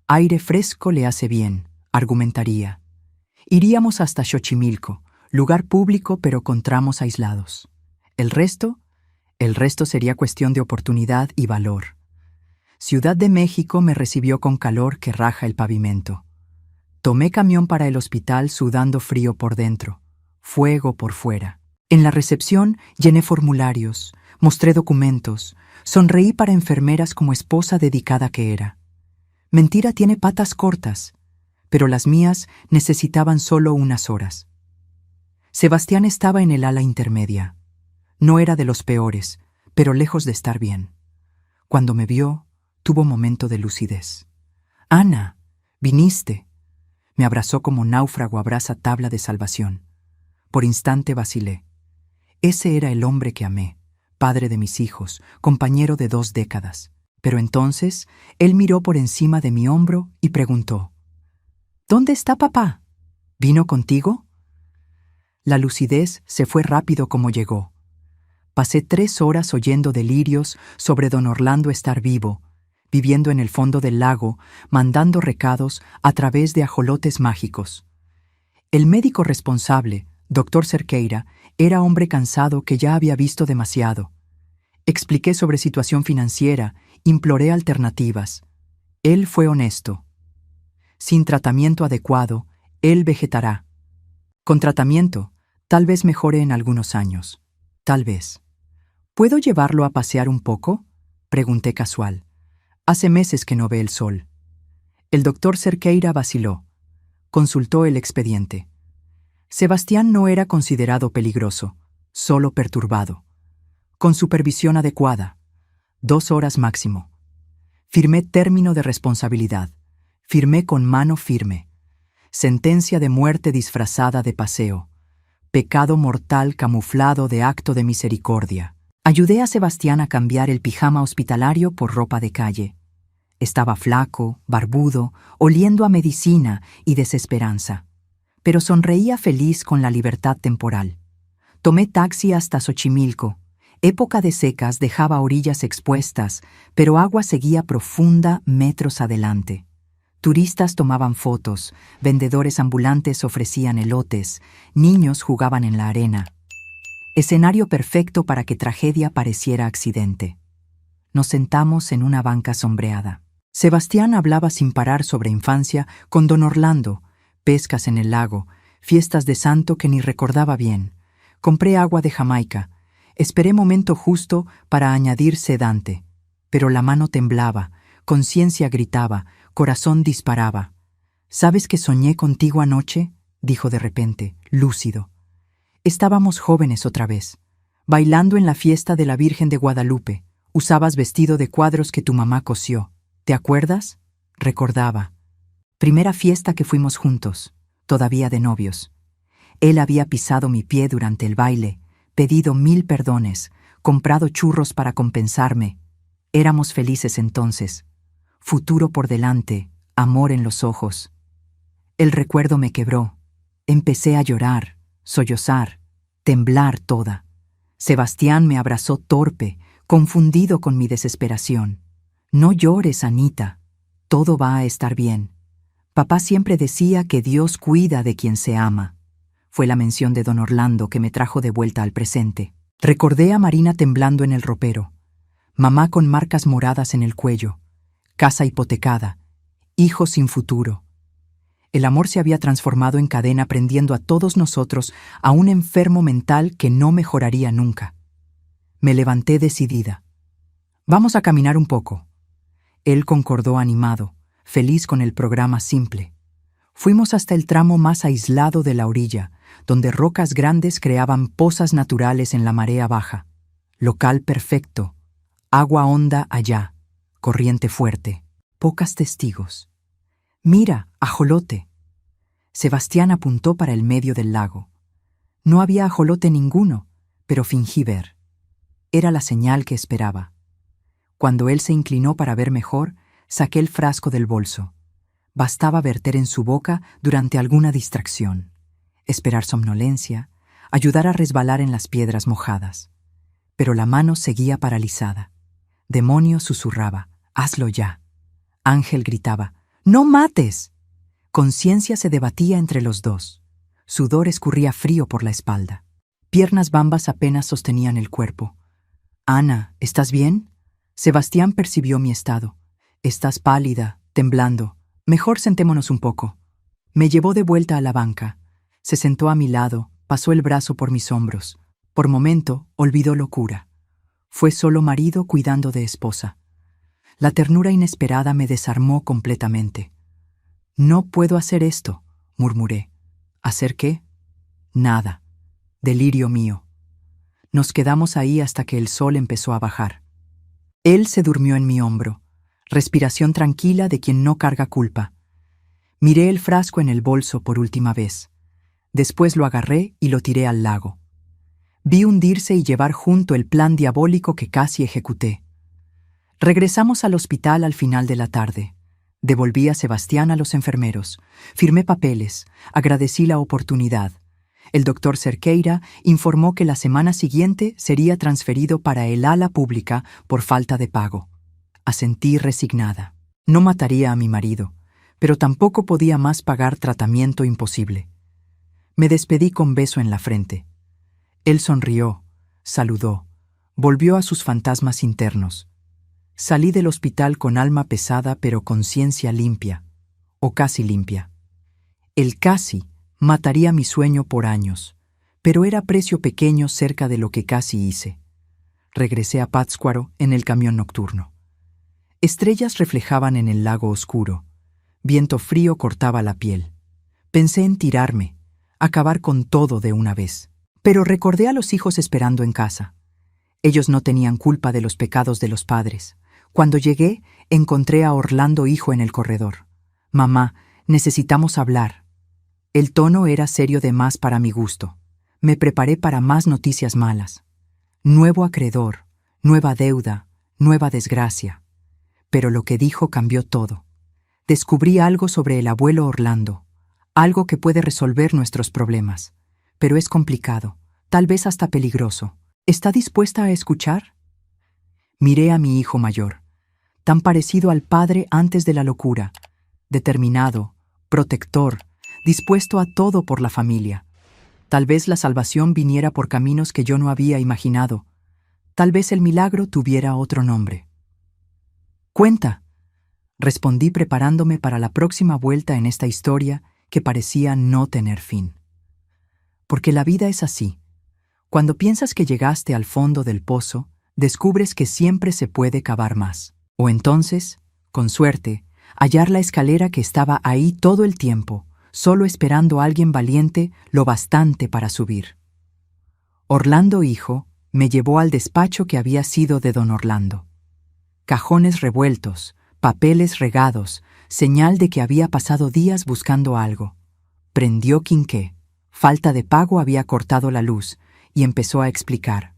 Aire fresco le hace bien, argumentaría. Iríamos hasta Xochimilco, lugar público pero con tramos aislados. El resto sería cuestión de oportunidad y valor. Ciudad de México me recibió con calor que raja el pavimento. Tomé camión para el hospital sudando frío por dentro, fuego por fuera. En la recepción llené formularios, mostré documentos, sonreí para enfermeras como esposa dedicada que era. Mentira tiene patas cortas, pero las mías necesitaban solo unas horas. Sebastián estaba en el ala intermedia. No era de los peores, pero lejos de estar bien. Cuando me vio, tuvo momento de lucidez. «Ana, viniste». Me abrazó como náufrago abraza tabla de salvación. Por instante vacilé. Ese era el hombre que amé, padre de mis hijos, compañero de 2 décadas. Pero entonces, él miró por encima de mi hombro y preguntó: «¿Dónde está papá? ¿Vino contigo?». La lucidez se fue rápido como llegó. Pasé 3 horas oyendo delirios sobre don Orlando estar vivo, viviendo en el fondo del lago, mandando recados a través de ajolotes mágicos. El médico responsable, doctor Cerqueira, era hombre cansado que ya había visto demasiado. Expliqué sobre situación financiera, imploré alternativas. Él fue honesto. Sin tratamiento adecuado, él vegetará. Con tratamiento, tal vez mejore en algunos años. Tal vez. ¿Puedo llevarlo a pasear un poco?, pregunté casual. Hace meses que no ve el sol. El doctor Cerqueira vaciló. Consultó el expediente. Sebastián no era considerado peligroso, solo perturbado. Con supervisión adecuada. 2 horas máximo. Firmé término de responsabilidad. Firmé con mano firme. Sentencia de muerte disfrazada de paseo. Pecado mortal camuflado de acto de misericordia. Ayudé a Sebastián a cambiar el pijama hospitalario por ropa de calle. Estaba flaco, barbudo, oliendo a medicina y desesperanza. pero sonreía feliz con la libertad temporal. Tomé taxi hasta Xochimilco. Época de secas dejaba orillas expuestas, pero agua seguía profunda metros adelante. Turistas tomaban fotos, vendedores ambulantes ofrecían elotes, niños jugaban en la arena. Escenario perfecto para que tragedia pareciera accidente. Nos sentamos en una banca sombreada. Sebastián hablaba sin parar sobre infancia con don Orlando, pescas en el lago, fiestas de santo que ni recordaba bien. Compré agua de Jamaica. Esperé momento justo para añadir sedante. Pero la mano temblaba, conciencia gritaba, corazón disparaba. ¿Sabes que soñé contigo anoche?, dijo de repente, lúcido. Estábamos jóvenes otra vez, bailando en la fiesta de la Virgen de Guadalupe. Usabas vestido de cuadros que tu mamá cosió. ¿Te acuerdas? Recordaba. Primera fiesta que fuimos juntos, todavía de novios. Él había pisado mi pie durante el baile, pedido 1000 perdones, comprado churros para compensarme. Éramos felices entonces. Futuro por delante, amor en los ojos. El recuerdo me quebró. Empecé a llorar, sollozar, temblar toda. Sebastián me abrazó torpe, confundido con mi desesperación. No llores, Anita. Todo va a estar bien. Papá siempre decía que Dios cuida de quien se ama. Fue la mención de don Orlando que me trajo de vuelta al presente. Recordé a Marina temblando en el ropero. Mamá con marcas moradas en el cuello. Casa hipotecada. Hijos sin futuro. El amor se había transformado en cadena prendiendo a todos nosotros a un enfermo mental que no mejoraría nunca. Me levanté decidida. Vamos a caminar un poco. Él concordó animado, feliz con el programa simple. Fuimos hasta el tramo más aislado de la orilla, donde rocas grandes creaban pozas naturales en la marea baja. Local perfecto. Agua honda allá. Corriente fuerte. Pocas testigos. Mira, ajolote. Sebastián apuntó para el medio del lago. No había ajolote ninguno, pero fingí ver. Era la señal que esperaba. Cuando él se inclinó para ver mejor, saqué el frasco del bolso. Bastaba verter en su boca durante alguna distracción. Esperar somnolencia, ayudar a resbalar en las piedras mojadas. Pero la mano seguía paralizada. Demonio susurraba, hazlo ya. Ángel gritaba, ¡no mates! Conciencia se debatía entre los dos. Sudor escurría frío por la espalda. Piernas bambas apenas sostenían el cuerpo. Ana, ¿estás bien? Sebastián percibió mi estado. Estás pálida, temblando. Mejor sentémonos un poco. Me llevó de vuelta a la banca. Se sentó a mi lado, pasó el brazo por mis hombros. Por momento, olvidó locura. Fue solo marido cuidando de esposa. La ternura inesperada me desarmó completamente. No puedo hacer esto, murmuré. ¿Hacer qué? Nada. Delirio mío. Nos quedamos ahí hasta que el sol empezó a bajar. Él se durmió en mi hombro. Respiración tranquila de quien no carga culpa. Miré el frasco en el bolso por última vez. Después lo agarré y lo tiré al lago. Vi hundirse y llevar junto el plan diabólico que casi ejecuté. Regresamos al hospital al final de la tarde. Devolví a Sebastián a los enfermeros. Firmé papeles. Agradecí la oportunidad. El doctor Cerqueira informó que la semana siguiente sería transferido para el ala pública por falta de pago. Asentí resignada. No mataría a mi marido, pero tampoco podía más pagar tratamiento imposible. Me despedí con beso en la frente. Él sonrió, saludó, volvió a sus fantasmas internos. Salí del hospital con alma pesada pero conciencia limpia, o casi limpia. El casi mataría mi sueño por años, pero era precio pequeño cerca de lo que casi hice. Regresé a Pátzcuaro en el camión nocturno. Estrellas reflejaban en el lago oscuro. Viento frío cortaba la piel. Pensé en tirarme, acabar con todo de una vez. Pero recordé a los hijos esperando en casa. Ellos no tenían culpa de los pecados de los padres. Cuando llegué, encontré a Orlando hijo en el corredor. Mamá, necesitamos hablar. El tono era serio de más para mi gusto. Me preparé para más noticias malas. Nuevo acreedor, nueva deuda, nueva desgracia. Pero lo que dijo cambió todo. Descubrí algo sobre el abuelo Orlando, algo que puede resolver nuestros problemas. Pero es complicado, tal vez hasta peligroso. ¿Está dispuesta a escuchar? Miré a mi hijo mayor, tan parecido al padre antes de la locura, determinado, protector, dispuesto a todo por la familia. Tal vez la salvación viniera por caminos que yo no había imaginado. Tal vez el milagro tuviera otro nombre. «Cuenta», respondí preparándome para la próxima vuelta en esta historia que parecía no tener fin. Porque la vida es así. Cuando piensas que llegaste al fondo del pozo, descubres que siempre se puede cavar más. O entonces, con suerte, hallar la escalera que estaba ahí todo el tiempo, solo esperando a alguien valiente lo bastante para subir. Orlando hijo me llevó al despacho que había sido de don Orlando. Cajones revueltos, papeles regados, señal de que había pasado días buscando algo. Prendió quinqué. Falta de pago había cortado la luz y empezó a explicar.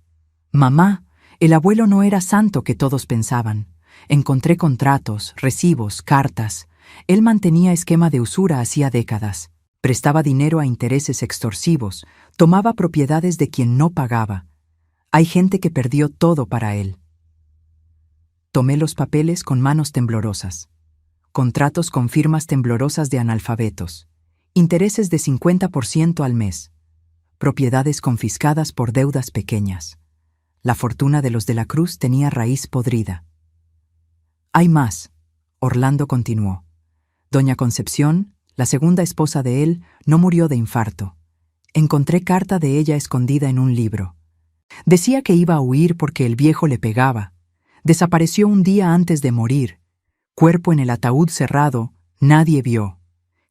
«Mamá, el abuelo no era santo que todos pensaban. Encontré contratos, recibos, cartas. Él mantenía esquema de usura hacía décadas. Prestaba dinero a intereses extorsivos, tomaba propiedades de quien no pagaba. Hay gente que perdió todo para él». Tomé los papeles con manos temblorosas. Contratos con firmas temblorosas de analfabetos. Intereses de 50% al mes. Propiedades confiscadas por deudas pequeñas. La fortuna de los de la Cruz tenía raíz podrida. «Hay más», Orlando continuó. «Doña Concepción, la segunda esposa de él, no murió de infarto. Encontré carta de ella escondida en un libro. Decía que iba a huir porque el viejo le pegaba. Desapareció un día antes de morir. Cuerpo en el ataúd cerrado, nadie vio.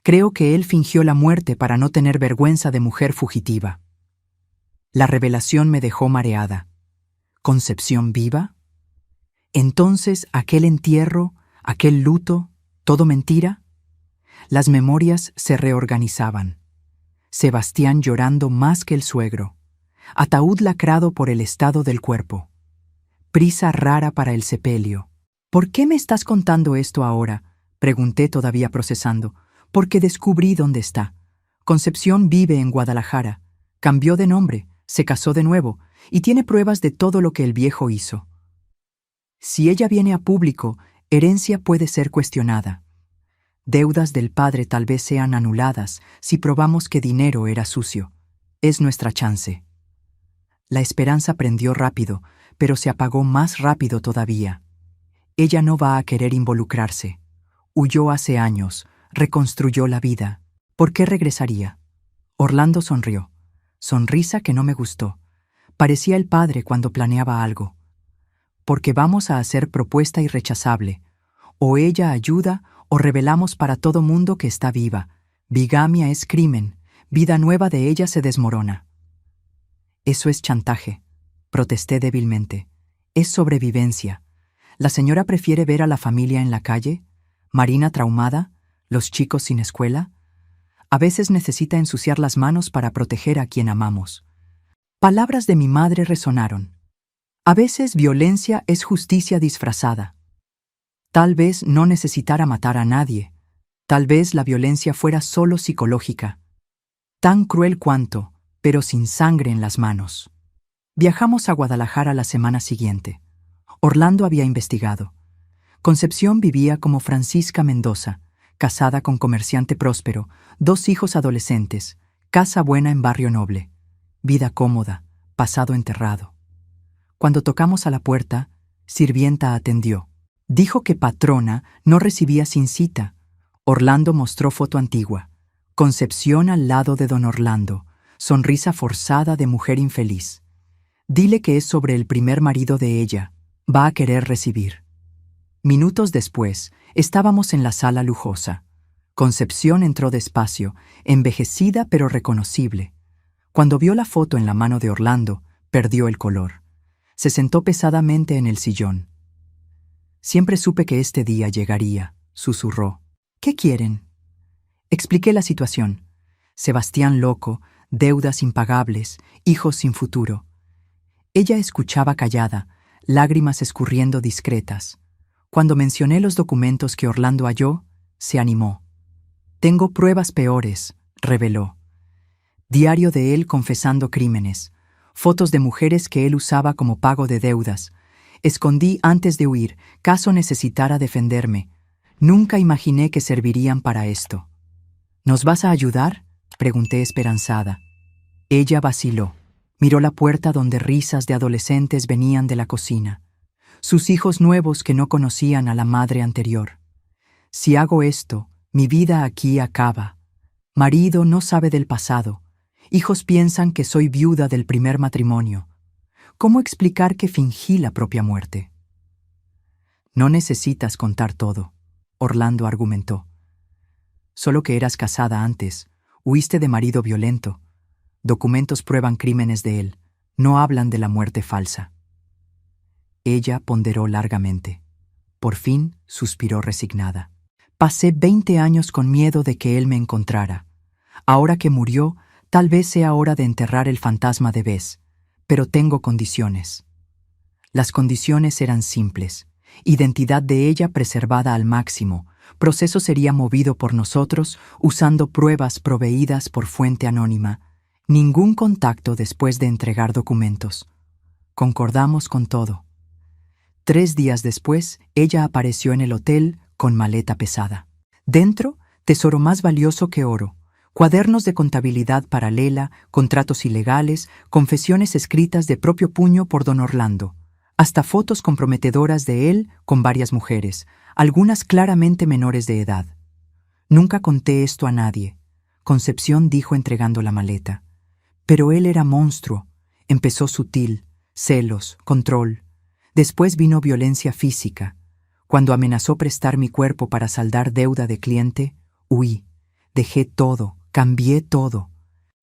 Creo que él fingió la muerte para no tener vergüenza de mujer fugitiva». La revelación me dejó mareada. ¿Concepción viva? Entonces, aquel entierro, aquel luto, ¿todo mentira? Las memorias se reorganizaban. Sebastián llorando más que el suegro. Ataúd lacrado por el estado del cuerpo. Prisa rara para el sepelio. «¿Por qué me estás contando esto ahora?», pregunté todavía procesando. «Porque descubrí dónde está. Concepción vive en Guadalajara. Cambió de nombre, se casó de nuevo, y tiene pruebas de todo lo que el viejo hizo. Si ella viene a público, herencia puede ser cuestionada. Deudas del padre tal vez sean anuladas si probamos que dinero era sucio. Es nuestra chance». La esperanza prendió rápido, pero se apagó más rápido todavía. Ella no va a querer involucrarse. Huyó hace años, reconstruyó la vida. ¿Por qué regresaría? Orlando sonrió. Sonrisa que no me gustó. Parecía el padre cuando planeaba algo. «Porque vamos a hacer propuesta irrechazable. O ella ayuda o revelamos para todo mundo que está viva. Bigamia es crimen. Vida nueva de ella se desmorona». «Eso es chantaje», protesté débilmente. «Es sobrevivencia. ¿La señora prefiere ver a la familia en la calle? Marina traumada, los chicos sin escuela. A veces necesita ensuciar las manos para proteger a quien amamos». Palabras de mi madre resonaron. A veces violencia es justicia disfrazada. Tal vez no necesitara matar a nadie. Tal vez la violencia fuera solo psicológica. Tan cruel cuanto, pero sin sangre en las manos. Viajamos a Guadalajara la semana siguiente. Orlando había investigado. Concepción vivía como Francisca Mendoza, casada con comerciante próspero, 2 hijos adolescentes, casa buena en barrio noble, vida cómoda, pasado enterrado. Cuando tocamos a la puerta, sirvienta atendió. Dijo que patrona no recibía sin cita. Orlando mostró foto antigua. Concepción al lado de don Orlando, sonrisa forzada de mujer infeliz. Dile que es sobre el primer marido de ella. Va a querer recibir. Minutos después, estábamos en la sala lujosa. Concepción entró despacio, envejecida pero reconocible. Cuando vio la foto en la mano de Orlando, perdió el color. Se sentó pesadamente en el sillón. «Siempre supe que este día llegaría», susurró. «¿Qué quieren?» Expliqué la situación. Sebastián loco, deudas impagables, hijos sin futuro. Ella escuchaba callada, lágrimas escurriendo discretas. Cuando mencioné los documentos que Orlando halló, se animó. «Tengo pruebas peores», reveló. Diario de él confesando crímenes, fotos de mujeres que él usaba como pago de deudas. Escondí antes de huir, caso necesitara defenderme. Nunca imaginé que servirían para esto. ¿Nos vas a ayudar?, pregunté esperanzada. Ella vaciló. Miró la puerta donde risas de adolescentes venían de la cocina. Sus hijos nuevos que no conocían a la madre anterior. Si hago esto, mi vida aquí acaba. Marido no sabe del pasado. Hijos piensan que soy viuda del primer matrimonio. ¿Cómo explicar que fingí la propia muerte? No necesitas contar todo, Orlando argumentó. Solo que eras casada antes, huiste de marido violento. Documentos prueban crímenes de él, no hablan de la muerte falsa. Ella ponderó largamente. Por fin suspiró resignada. Pasé 20 años con miedo de que él me encontrara. Ahora que murió, tal vez sea hora de enterrar el fantasma de Bess, pero tengo condiciones. Las condiciones eran simples. Identidad de ella preservada al máximo. Proceso sería movido por nosotros usando pruebas proveídas por fuente anónima. Ningún contacto después de entregar documentos. Concordamos con todo. 3 días después, ella apareció en el hotel con maleta pesada. Dentro, tesoro más valioso que oro. Cuadernos de contabilidad paralela, contratos ilegales, confesiones escritas de propio puño por don Orlando. Hasta fotos comprometedoras de él con varias mujeres, algunas claramente menores de edad. Nunca conté esto a nadie, Concepción dijo entregando la maleta. Pero él era monstruo. Empezó sutil, celos, control. Después vino violencia física. Cuando amenazó prestar mi cuerpo para saldar deuda de cliente, huí. Dejé todo, cambié todo.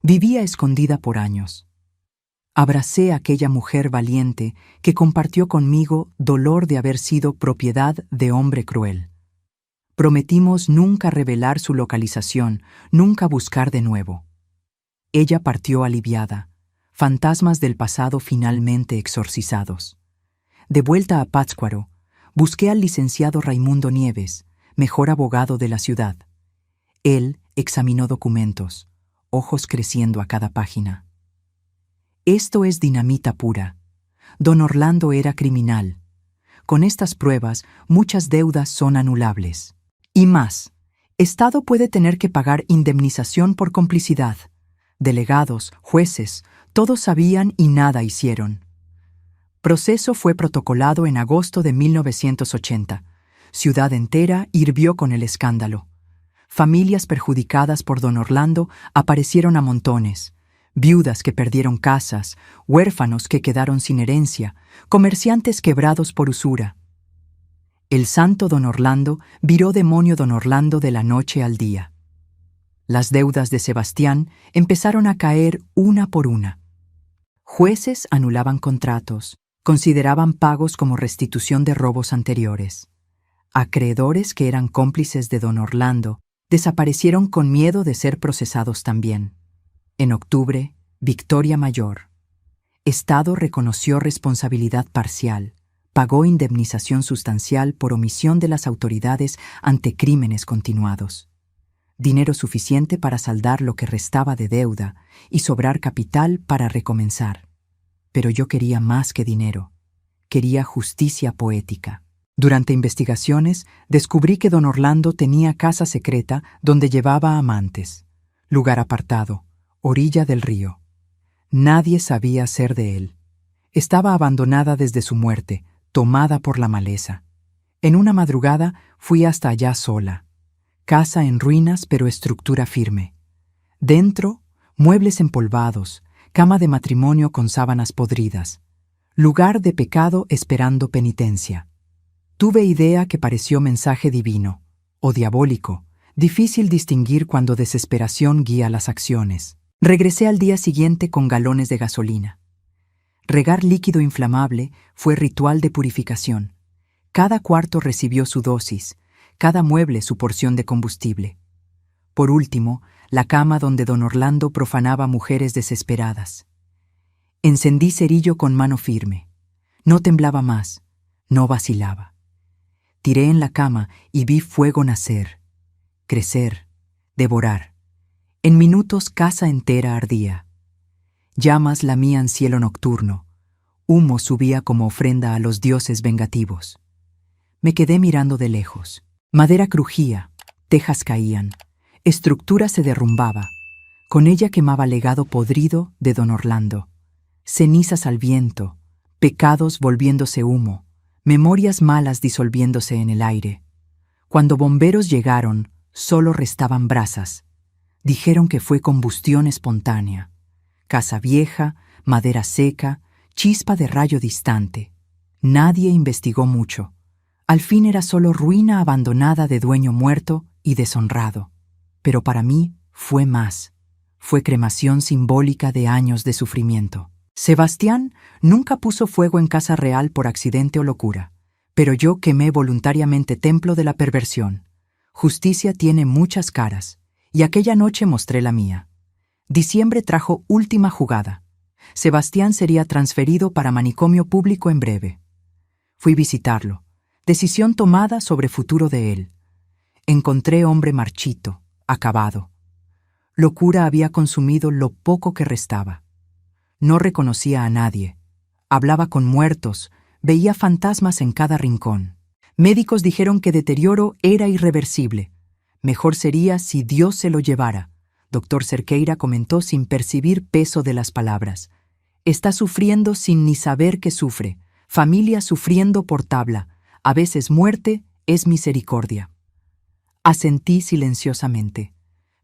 Vivía escondida por años. Abracé a aquella mujer valiente que compartió conmigo dolor de haber sido propiedad de hombre cruel. Prometimos nunca revelar su localización, nunca buscar de nuevo. Ella partió aliviada, fantasmas del pasado finalmente exorcizados. De vuelta a Pátzcuaro, busqué al licenciado Raimundo Nieves, mejor abogado de la ciudad. Él examinó documentos, ojos creciendo a cada página. Esto es dinamita pura. Don Orlando era criminal. Con estas pruebas, muchas deudas son anulables. Y más, Estado puede tener que pagar indemnización por complicidad. Delegados, jueces, todos sabían y nada hicieron. Proceso fue protocolado en agosto de 1980. Ciudad entera hirvió con el escándalo. Familias perjudicadas por don Orlando aparecieron a montones. Viudas que perdieron casas, huérfanos que quedaron sin herencia, comerciantes quebrados por usura. El santo don Orlando viró demonio don Orlando de la noche al día. Las deudas de Sebastián empezaron a caer una por una. Jueces anulaban contratos, consideraban pagos como restitución de robos anteriores. Acreedores que eran cómplices de don Orlando desaparecieron con miedo de ser procesados también. En octubre, victoria mayor. Estado reconoció responsabilidad parcial, pagó indemnización sustancial por omisión de las autoridades ante crímenes continuados. Dinero suficiente para saldar lo que restaba de deuda y sobrar capital para recomenzar. Pero yo quería más que dinero. Quería justicia poética. Durante investigaciones, descubrí que don Orlando tenía casa secreta donde llevaba amantes. Lugar apartado, orilla del río. Nadie sabía ser de él. Estaba abandonada desde su muerte, tomada por la maleza. En una madrugada fui hasta allá sola. Casa en ruinas pero estructura firme. Dentro, muebles empolvados, cama de matrimonio con sábanas podridas. Lugar de pecado esperando penitencia. Tuve idea que pareció mensaje divino, o diabólico, difícil distinguir cuando desesperación guía las acciones. Regresé al día siguiente con galones de gasolina. Regar líquido inflamable fue ritual de purificación. Cada cuarto recibió su dosis, cada mueble su porción de combustible. Por último, la cama donde don Orlando profanaba mujeres desesperadas. Encendí cerillo con mano firme. No temblaba más, no vacilaba. Tiré en la cama y vi fuego nacer, crecer, devorar. En minutos casa entera ardía. Llamas lamían cielo nocturno. Humo subía como ofrenda a los dioses vengativos. Me quedé mirando de lejos. Madera crujía, tejas caían, estructura se derrumbaba. Con ella quemaba legado podrido de don Orlando. Cenizas al viento, pecados volviéndose humo, memorias malas disolviéndose en el aire. Cuando bomberos llegaron, solo restaban brasas. Dijeron que fue combustión espontánea. Casa vieja, madera seca, chispa de rayo distante. Nadie investigó mucho. Al fin era solo ruina abandonada de dueño muerto y deshonrado. Pero para mí fue más. Fue cremación simbólica de años de sufrimiento. Sebastián nunca puso fuego en casa real por accidente o locura, pero yo quemé voluntariamente templo de la perversión. Justicia tiene muchas caras, y aquella noche mostré la mía. Diciembre trajo última jugada. Sebastián sería transferido para manicomio público en breve. Fui visitarlo. Decisión tomada sobre futuro de él. Encontré hombre marchito, acabado. Locura había consumido lo poco que restaba. No reconocía a nadie. Hablaba con muertos, veía fantasmas en cada rincón. Médicos dijeron que deterioro era irreversible. Mejor sería si Dios se lo llevara. Doctor Cerqueira comentó sin percibir peso de las palabras. Está sufriendo sin ni saber que sufre. Familia sufriendo por tabla. A veces muerte es misericordia. Asentí silenciosamente.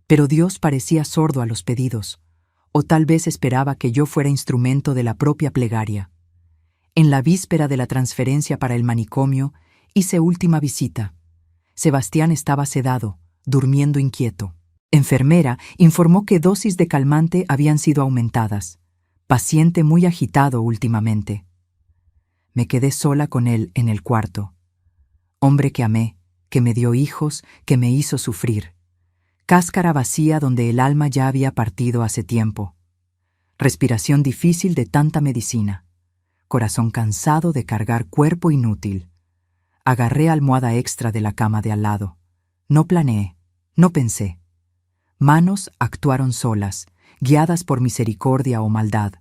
Pero Dios parecía sordo a los pedidos. O tal vez esperaba que yo fuera instrumento de la propia plegaria. En la víspera de la transferencia para el manicomio, hice última visita. Sebastián estaba sedado, durmiendo inquieto. Enfermera informó que dosis de calmante habían sido aumentadas. Paciente muy agitado últimamente. Me quedé sola con él en el cuarto. Hombre que amé, que me dio hijos, que me hizo sufrir. Cáscara vacía donde el alma ya había partido hace tiempo. Respiración difícil de tanta medicina. Corazón cansado de cargar cuerpo inútil. Agarré almohada extra de la cama de al lado. No planeé, no pensé. Manos actuaron solas, guiadas por misericordia o maldad.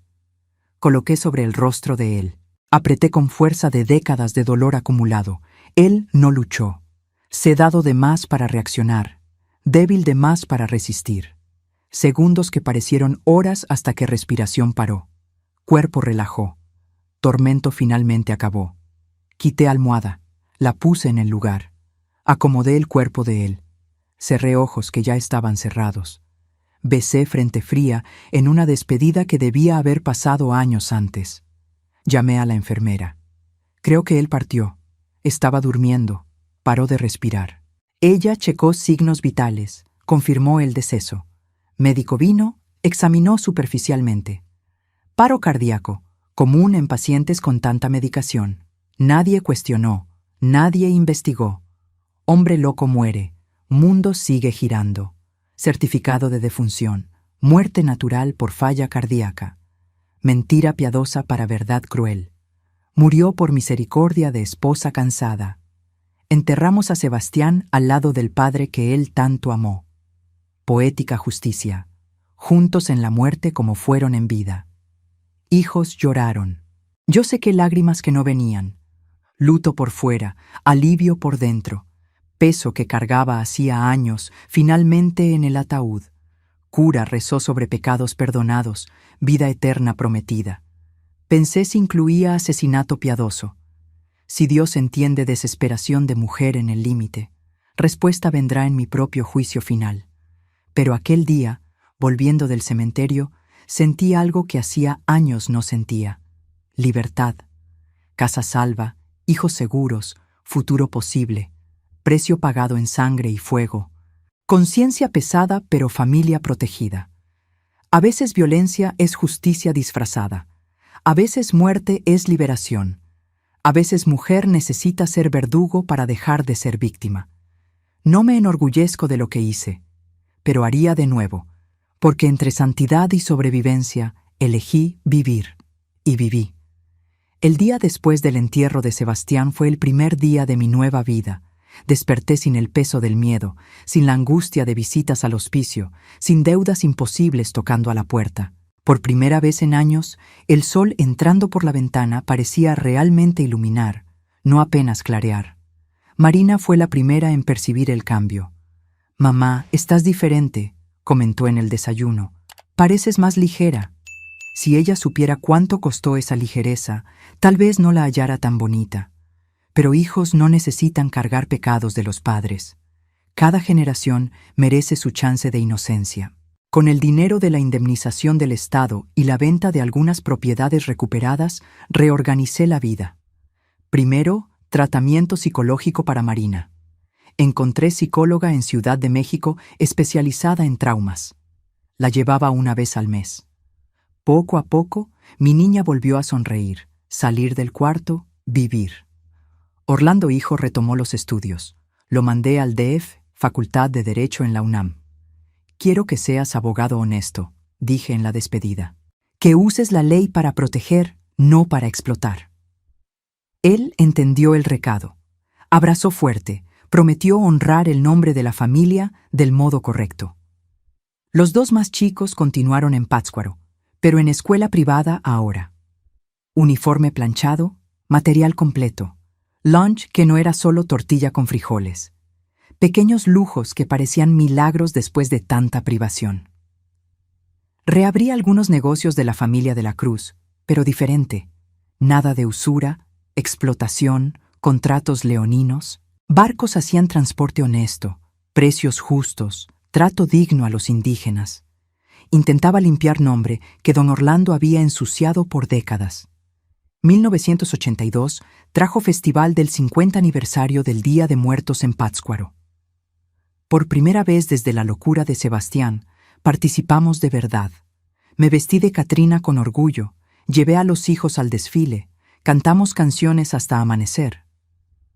Coloqué sobre el rostro de él. Apreté con fuerza de décadas de dolor acumulado. Él no luchó. Sedado de más para reaccionar. Débil de más para resistir. Segundos que parecieron horas hasta que respiración paró. Cuerpo relajó. Tormento finalmente acabó. Quité almohada. La puse en el lugar. Acomodé el cuerpo de él. Cerré ojos que ya estaban cerrados. Besé frente fría en una despedida que debía haber pasado años antes. Llamé a la enfermera. Creo que él partió. Estaba durmiendo. Paró de respirar. Ella checó signos vitales. Confirmó el deceso. Médico vino, examinó superficialmente. Paro cardíaco, común en pacientes con tanta medicación. Nadie cuestionó. Nadie investigó. Hombre loco muere. Mundo sigue girando. Certificado de defunción. Muerte natural por falla cardíaca. Mentira piadosa para verdad cruel. Murió por misericordia de esposa cansada. Enterramos a Sebastián al lado del padre que él tanto amó. Poética justicia. Juntos en la muerte como fueron en vida. Hijos lloraron. Yo sequé lágrimas que no venían. Luto por fuera, alivio por dentro. Peso que cargaba hacía años, finalmente en el ataúd. Cura rezó sobre pecados perdonados, vida eterna prometida. Pensé si incluía asesinato piadoso. Si Dios entiende desesperación de mujer en el límite, respuesta vendrá en mi propio juicio final. Pero aquel día, volviendo del cementerio, sentí algo que hacía años no sentía. Libertad. Casa salva, hijos seguros, futuro posible. Precio pagado en sangre y fuego. Conciencia pesada pero familia protegida. A veces violencia es justicia disfrazada. A veces muerte es liberación. A veces mujer necesita ser verdugo para dejar de ser víctima. No me enorgullezco de lo que hice, pero haría de nuevo, porque entre santidad y sobrevivencia elegí vivir, y viví. El día después del entierro de Sebastián fue el primer día de mi nueva vida, Desperté sin el peso del miedo, sin la angustia de visitas al hospicio, sin deudas imposibles tocando a la puerta. Por primera vez en años, el sol entrando por la ventana parecía realmente iluminar, no apenas clarear. Marina fue la primera en percibir el cambio. «Mamá, estás diferente», comentó en el desayuno. «Pareces más ligera». Si ella supiera cuánto costó esa ligereza, tal vez no la hallara tan bonita. Pero hijos no necesitan cargar pecados de los padres. Cada generación merece su chance de inocencia. Con el dinero de la indemnización del Estado y la venta de algunas propiedades recuperadas, reorganicé la vida. Primero, tratamiento psicológico para Marina. Encontré psicóloga en Ciudad de México especializada en traumas. La llevaba una vez al mes. Poco a poco, mi niña volvió a sonreír, salir del cuarto, vivir. Orlando hijo retomó los estudios. Lo mandé al DEF, Facultad de Derecho en la UNAM. «Quiero que seas abogado honesto», dije en la despedida. «Que uses la ley para proteger, no para explotar». Él entendió el recado. Abrazó fuerte, prometió honrar el nombre de la familia del modo correcto. Los dos más chicos continuaron en Pátzcuaro, pero en escuela privada ahora. Uniforme planchado, material completo, lunch que no era solo tortilla con frijoles. Pequeños lujos que parecían milagros después de tanta privación. Reabrí algunos negocios de la familia de la Cruz, pero diferente. Nada de usura, explotación, contratos leoninos. Barcos hacían transporte honesto, precios justos, trato digno a los indígenas. Intentaba limpiar nombre que don Orlando había ensuciado por décadas. 1982 trajo festival del 50 aniversario del Día de Muertos en Pátzcuaro. Por primera vez desde la locura de Sebastián, participamos de verdad. Me vestí de Catrina con orgullo, llevé a los hijos al desfile, cantamos canciones hasta amanecer.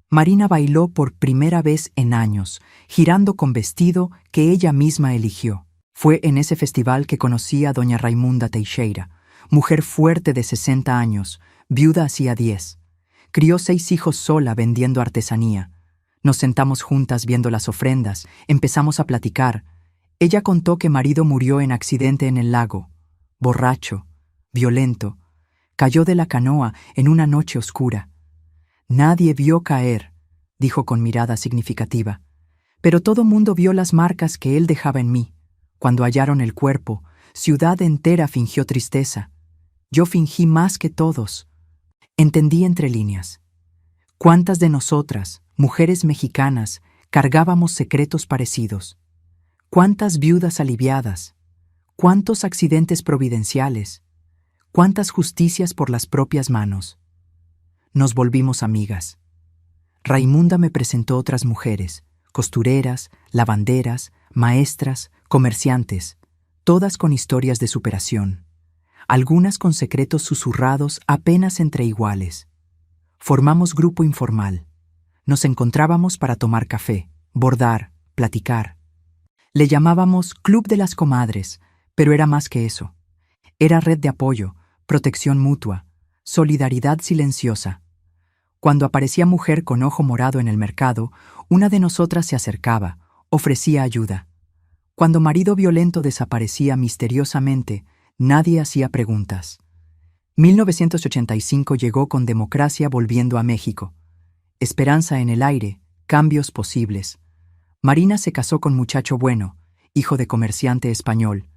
Marina bailó por primera vez en años, girando con vestido que ella misma eligió. Fue en ese festival que conocí a doña Raimunda Teixeira, mujer fuerte de 60 años, viuda hacía 10. Crió 6 hijos sola vendiendo artesanía. Nos sentamos juntas viendo las ofrendas, empezamos a platicar. Ella contó que marido murió en accidente en el lago, borracho, violento. Cayó de la canoa en una noche oscura. Nadie vio caer, dijo con mirada significativa, pero todo mundo vio las marcas que él dejaba en mí. Cuando hallaron el cuerpo, ciudad entera fingió tristeza. Yo fingí más que todos. Entendí entre líneas. ¿Cuántas de nosotras, mujeres mexicanas, cargábamos secretos parecidos? ¿Cuántas viudas aliviadas? ¿Cuántos accidentes providenciales? ¿Cuántas justicias por las propias manos? Nos volvimos amigas. Raimunda me presentó otras mujeres, costureras, lavanderas, maestras, comerciantes, todas con historias de superación, algunas con secretos susurrados apenas entre iguales. Formamos grupo informal. Nos encontrábamos para tomar café, bordar, platicar. Le llamábamos Club de las Comadres, pero era más que eso. Era red de apoyo, protección mutua, solidaridad silenciosa. Cuando aparecía mujer con ojo morado en el mercado, una de nosotras se acercaba, ofrecía ayuda. Cuando marido violento desaparecía misteriosamente, nadie hacía preguntas. 1985 llegó con democracia volviendo a México. Esperanza en el aire, cambios posibles. Marina se casó con muchacho bueno, hijo de comerciante español.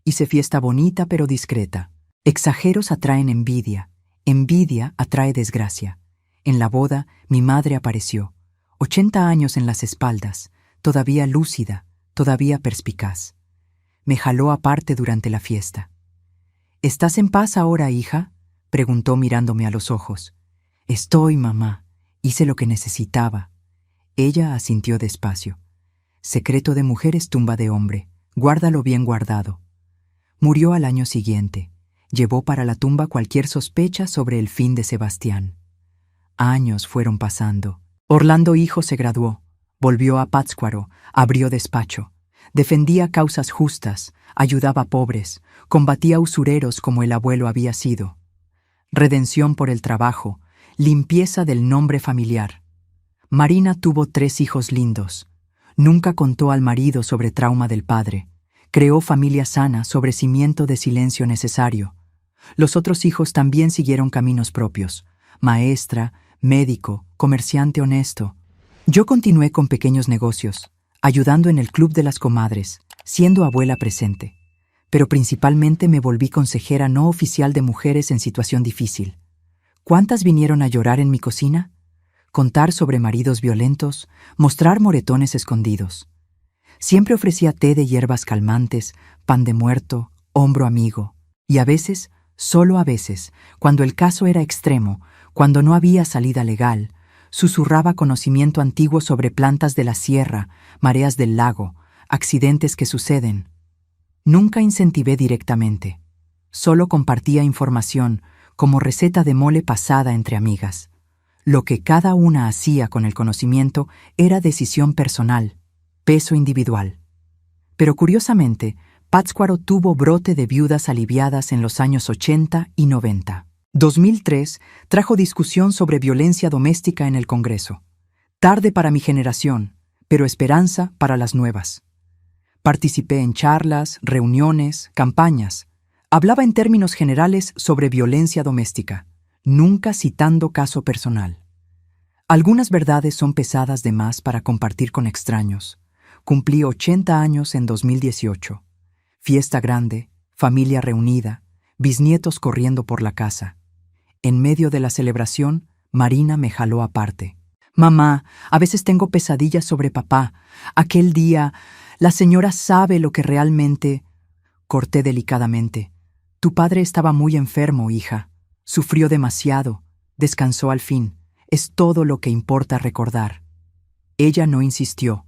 Hice fiesta bonita pero discreta. Exageros atraen envidia, envidia atrae desgracia. En la boda, mi madre apareció, 80 años en las espaldas, todavía lúcida, todavía perspicaz. Me jaló aparte durante la fiesta. ¿Estás en paz ahora, hija?, preguntó mirándome a los ojos. Estoy, mamá. Hice lo que necesitaba. Ella asintió despacio. Secreto de mujer es tumba de hombre. Guárdalo bien guardado. Murió al año siguiente. Llevó para la tumba cualquier sospecha sobre el fin de Sebastián. Años fueron pasando. Orlando hijo se graduó. Volvió a Pátzcuaro, abrió despacho. Defendía causas justas, ayudaba a pobres, combatía usureros como el abuelo había sido. Redención por el trabajo, limpieza del nombre familiar. Marina tuvo 3 hijos lindos. Nunca contó al marido sobre trauma del padre. Creó familia sana sobre cimiento de silencio necesario. Los otros hijos también siguieron caminos propios. Maestra, médico, comerciante honesto. Yo continué con pequeños negocios, ayudando en el club de las comadres, siendo abuela presente. Pero principalmente me volví consejera no oficial de mujeres en situación difícil. ¿Cuántas vinieron a llorar en mi cocina? Contar sobre maridos violentos, mostrar moretones escondidos. Siempre ofrecía té de hierbas calmantes, pan de muerto, hombro amigo. Y a veces, solo a veces, cuando el caso era extremo, cuando no había salida legal, susurraba conocimiento antiguo sobre plantas de la sierra, mareas del lago, accidentes que suceden. Nunca incentivé directamente. Solo compartía información, como receta de mole pasada entre amigas. Lo que cada una hacía con el conocimiento era decisión personal, peso individual. Pero curiosamente, Pátzcuaro tuvo brote de viudas aliviadas en los años 80 y 90. 2003 trajo discusión sobre violencia doméstica en el Congreso. Tarde para mi generación, pero esperanza para las nuevas. Participé en charlas, reuniones, campañas. Hablaba en términos generales sobre violencia doméstica, nunca citando caso personal. Algunas verdades son pesadas de más para compartir con extraños. Cumplí 80 años en 2018. Fiesta grande, familia reunida, bisnietos corriendo por la casa. En medio de la celebración, Marina me jaló aparte. «Mamá, a veces tengo pesadillas sobre papá. Aquel día, la señora sabe lo que realmente...» Corté delicadamente. «Tu padre estaba muy enfermo, hija. Sufrió demasiado. Descansó al fin. Es todo lo que importa recordar». Ella no insistió.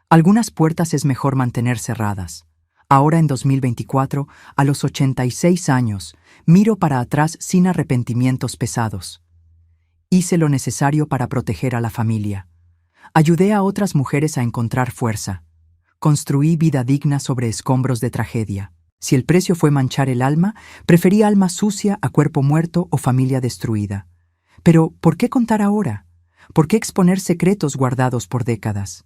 Algunas puertas es mejor mantener cerradas. Ahora en 2024, a los 86 años, miro para atrás sin arrepentimientos pesados. Hice lo necesario para proteger a la familia. Ayudé a otras mujeres a encontrar fuerza. Construí vida digna sobre escombros de tragedia. Si el precio fue manchar el alma, preferí alma sucia a cuerpo muerto o familia destruida. Pero, ¿por qué contar ahora? ¿Por qué exponer secretos guardados por décadas?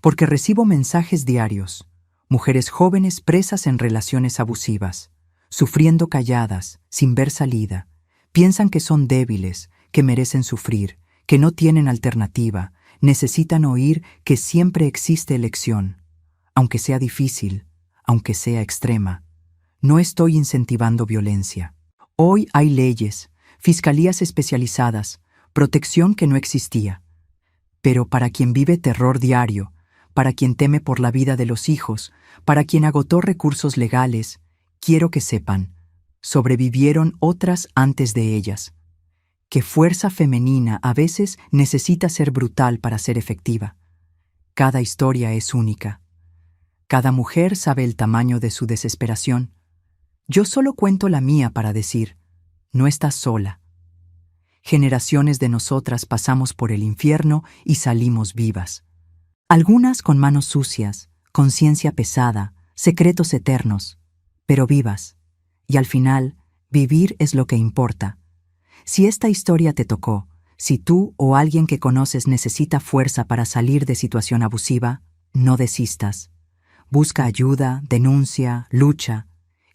Porque recibo mensajes diarios. Mujeres jóvenes presas en relaciones abusivas, sufriendo calladas, sin ver salida. Piensan que son débiles, que merecen sufrir, que no tienen alternativa, necesitan oír que siempre existe elección, aunque sea difícil, aunque sea extrema. No estoy incentivando violencia. Hoy hay leyes, fiscalías especializadas, protección que no existía. Pero para quien vive terror diario, para quien teme por la vida de los hijos, para quien agotó recursos legales, quiero que sepan, sobrevivieron otras antes de ellas. Que fuerza femenina a veces necesita ser brutal para ser efectiva. Cada historia es única. Cada mujer sabe el tamaño de su desesperación. Yo solo cuento la mía para decir, no estás sola. Generaciones de nosotras pasamos por el infierno y salimos vivas. Algunas con manos sucias, conciencia pesada, secretos eternos, pero vivas. Y al final, vivir es lo que importa. Si esta historia te tocó, si tú o alguien que conoces necesita fuerza para salir de situación abusiva, no desistas. Busca ayuda, denuncia, lucha.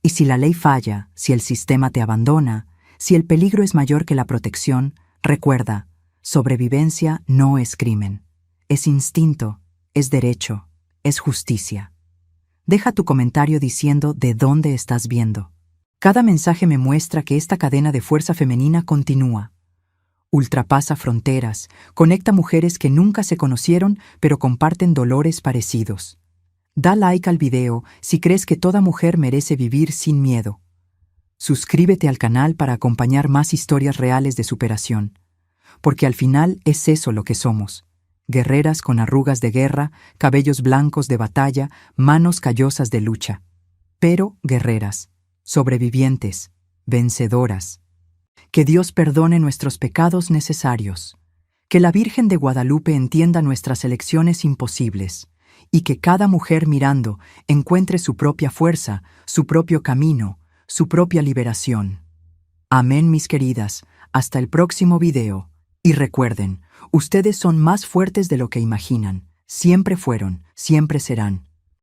Y si la ley falla, si el sistema te abandona, si el peligro es mayor que la protección, recuerda, sobrevivencia no es crimen. Es instinto, es derecho, es justicia. Deja tu comentario diciendo de dónde estás viendo. Cada mensaje me muestra que esta cadena de fuerza femenina continúa. Ultrapasa fronteras, conecta mujeres que nunca se conocieron pero comparten dolores parecidos. Da like al video si crees que toda mujer merece vivir sin miedo. Suscríbete al canal para acompañar más historias reales de superación. Porque al final es eso lo que somos. Guerreras con arrugas de guerra, cabellos blancos de batalla, manos callosas de lucha. Pero guerreras, sobrevivientes, vencedoras. Que Dios perdone nuestros pecados necesarios. Que la Virgen de Guadalupe entienda nuestras elecciones imposibles. Y que cada mujer mirando encuentre su propia fuerza, su propio camino, su propia liberación. Amén, mis queridas. Hasta el próximo video. Y recuerden, ustedes son más fuertes de lo que imaginan. Siempre fueron, siempre serán.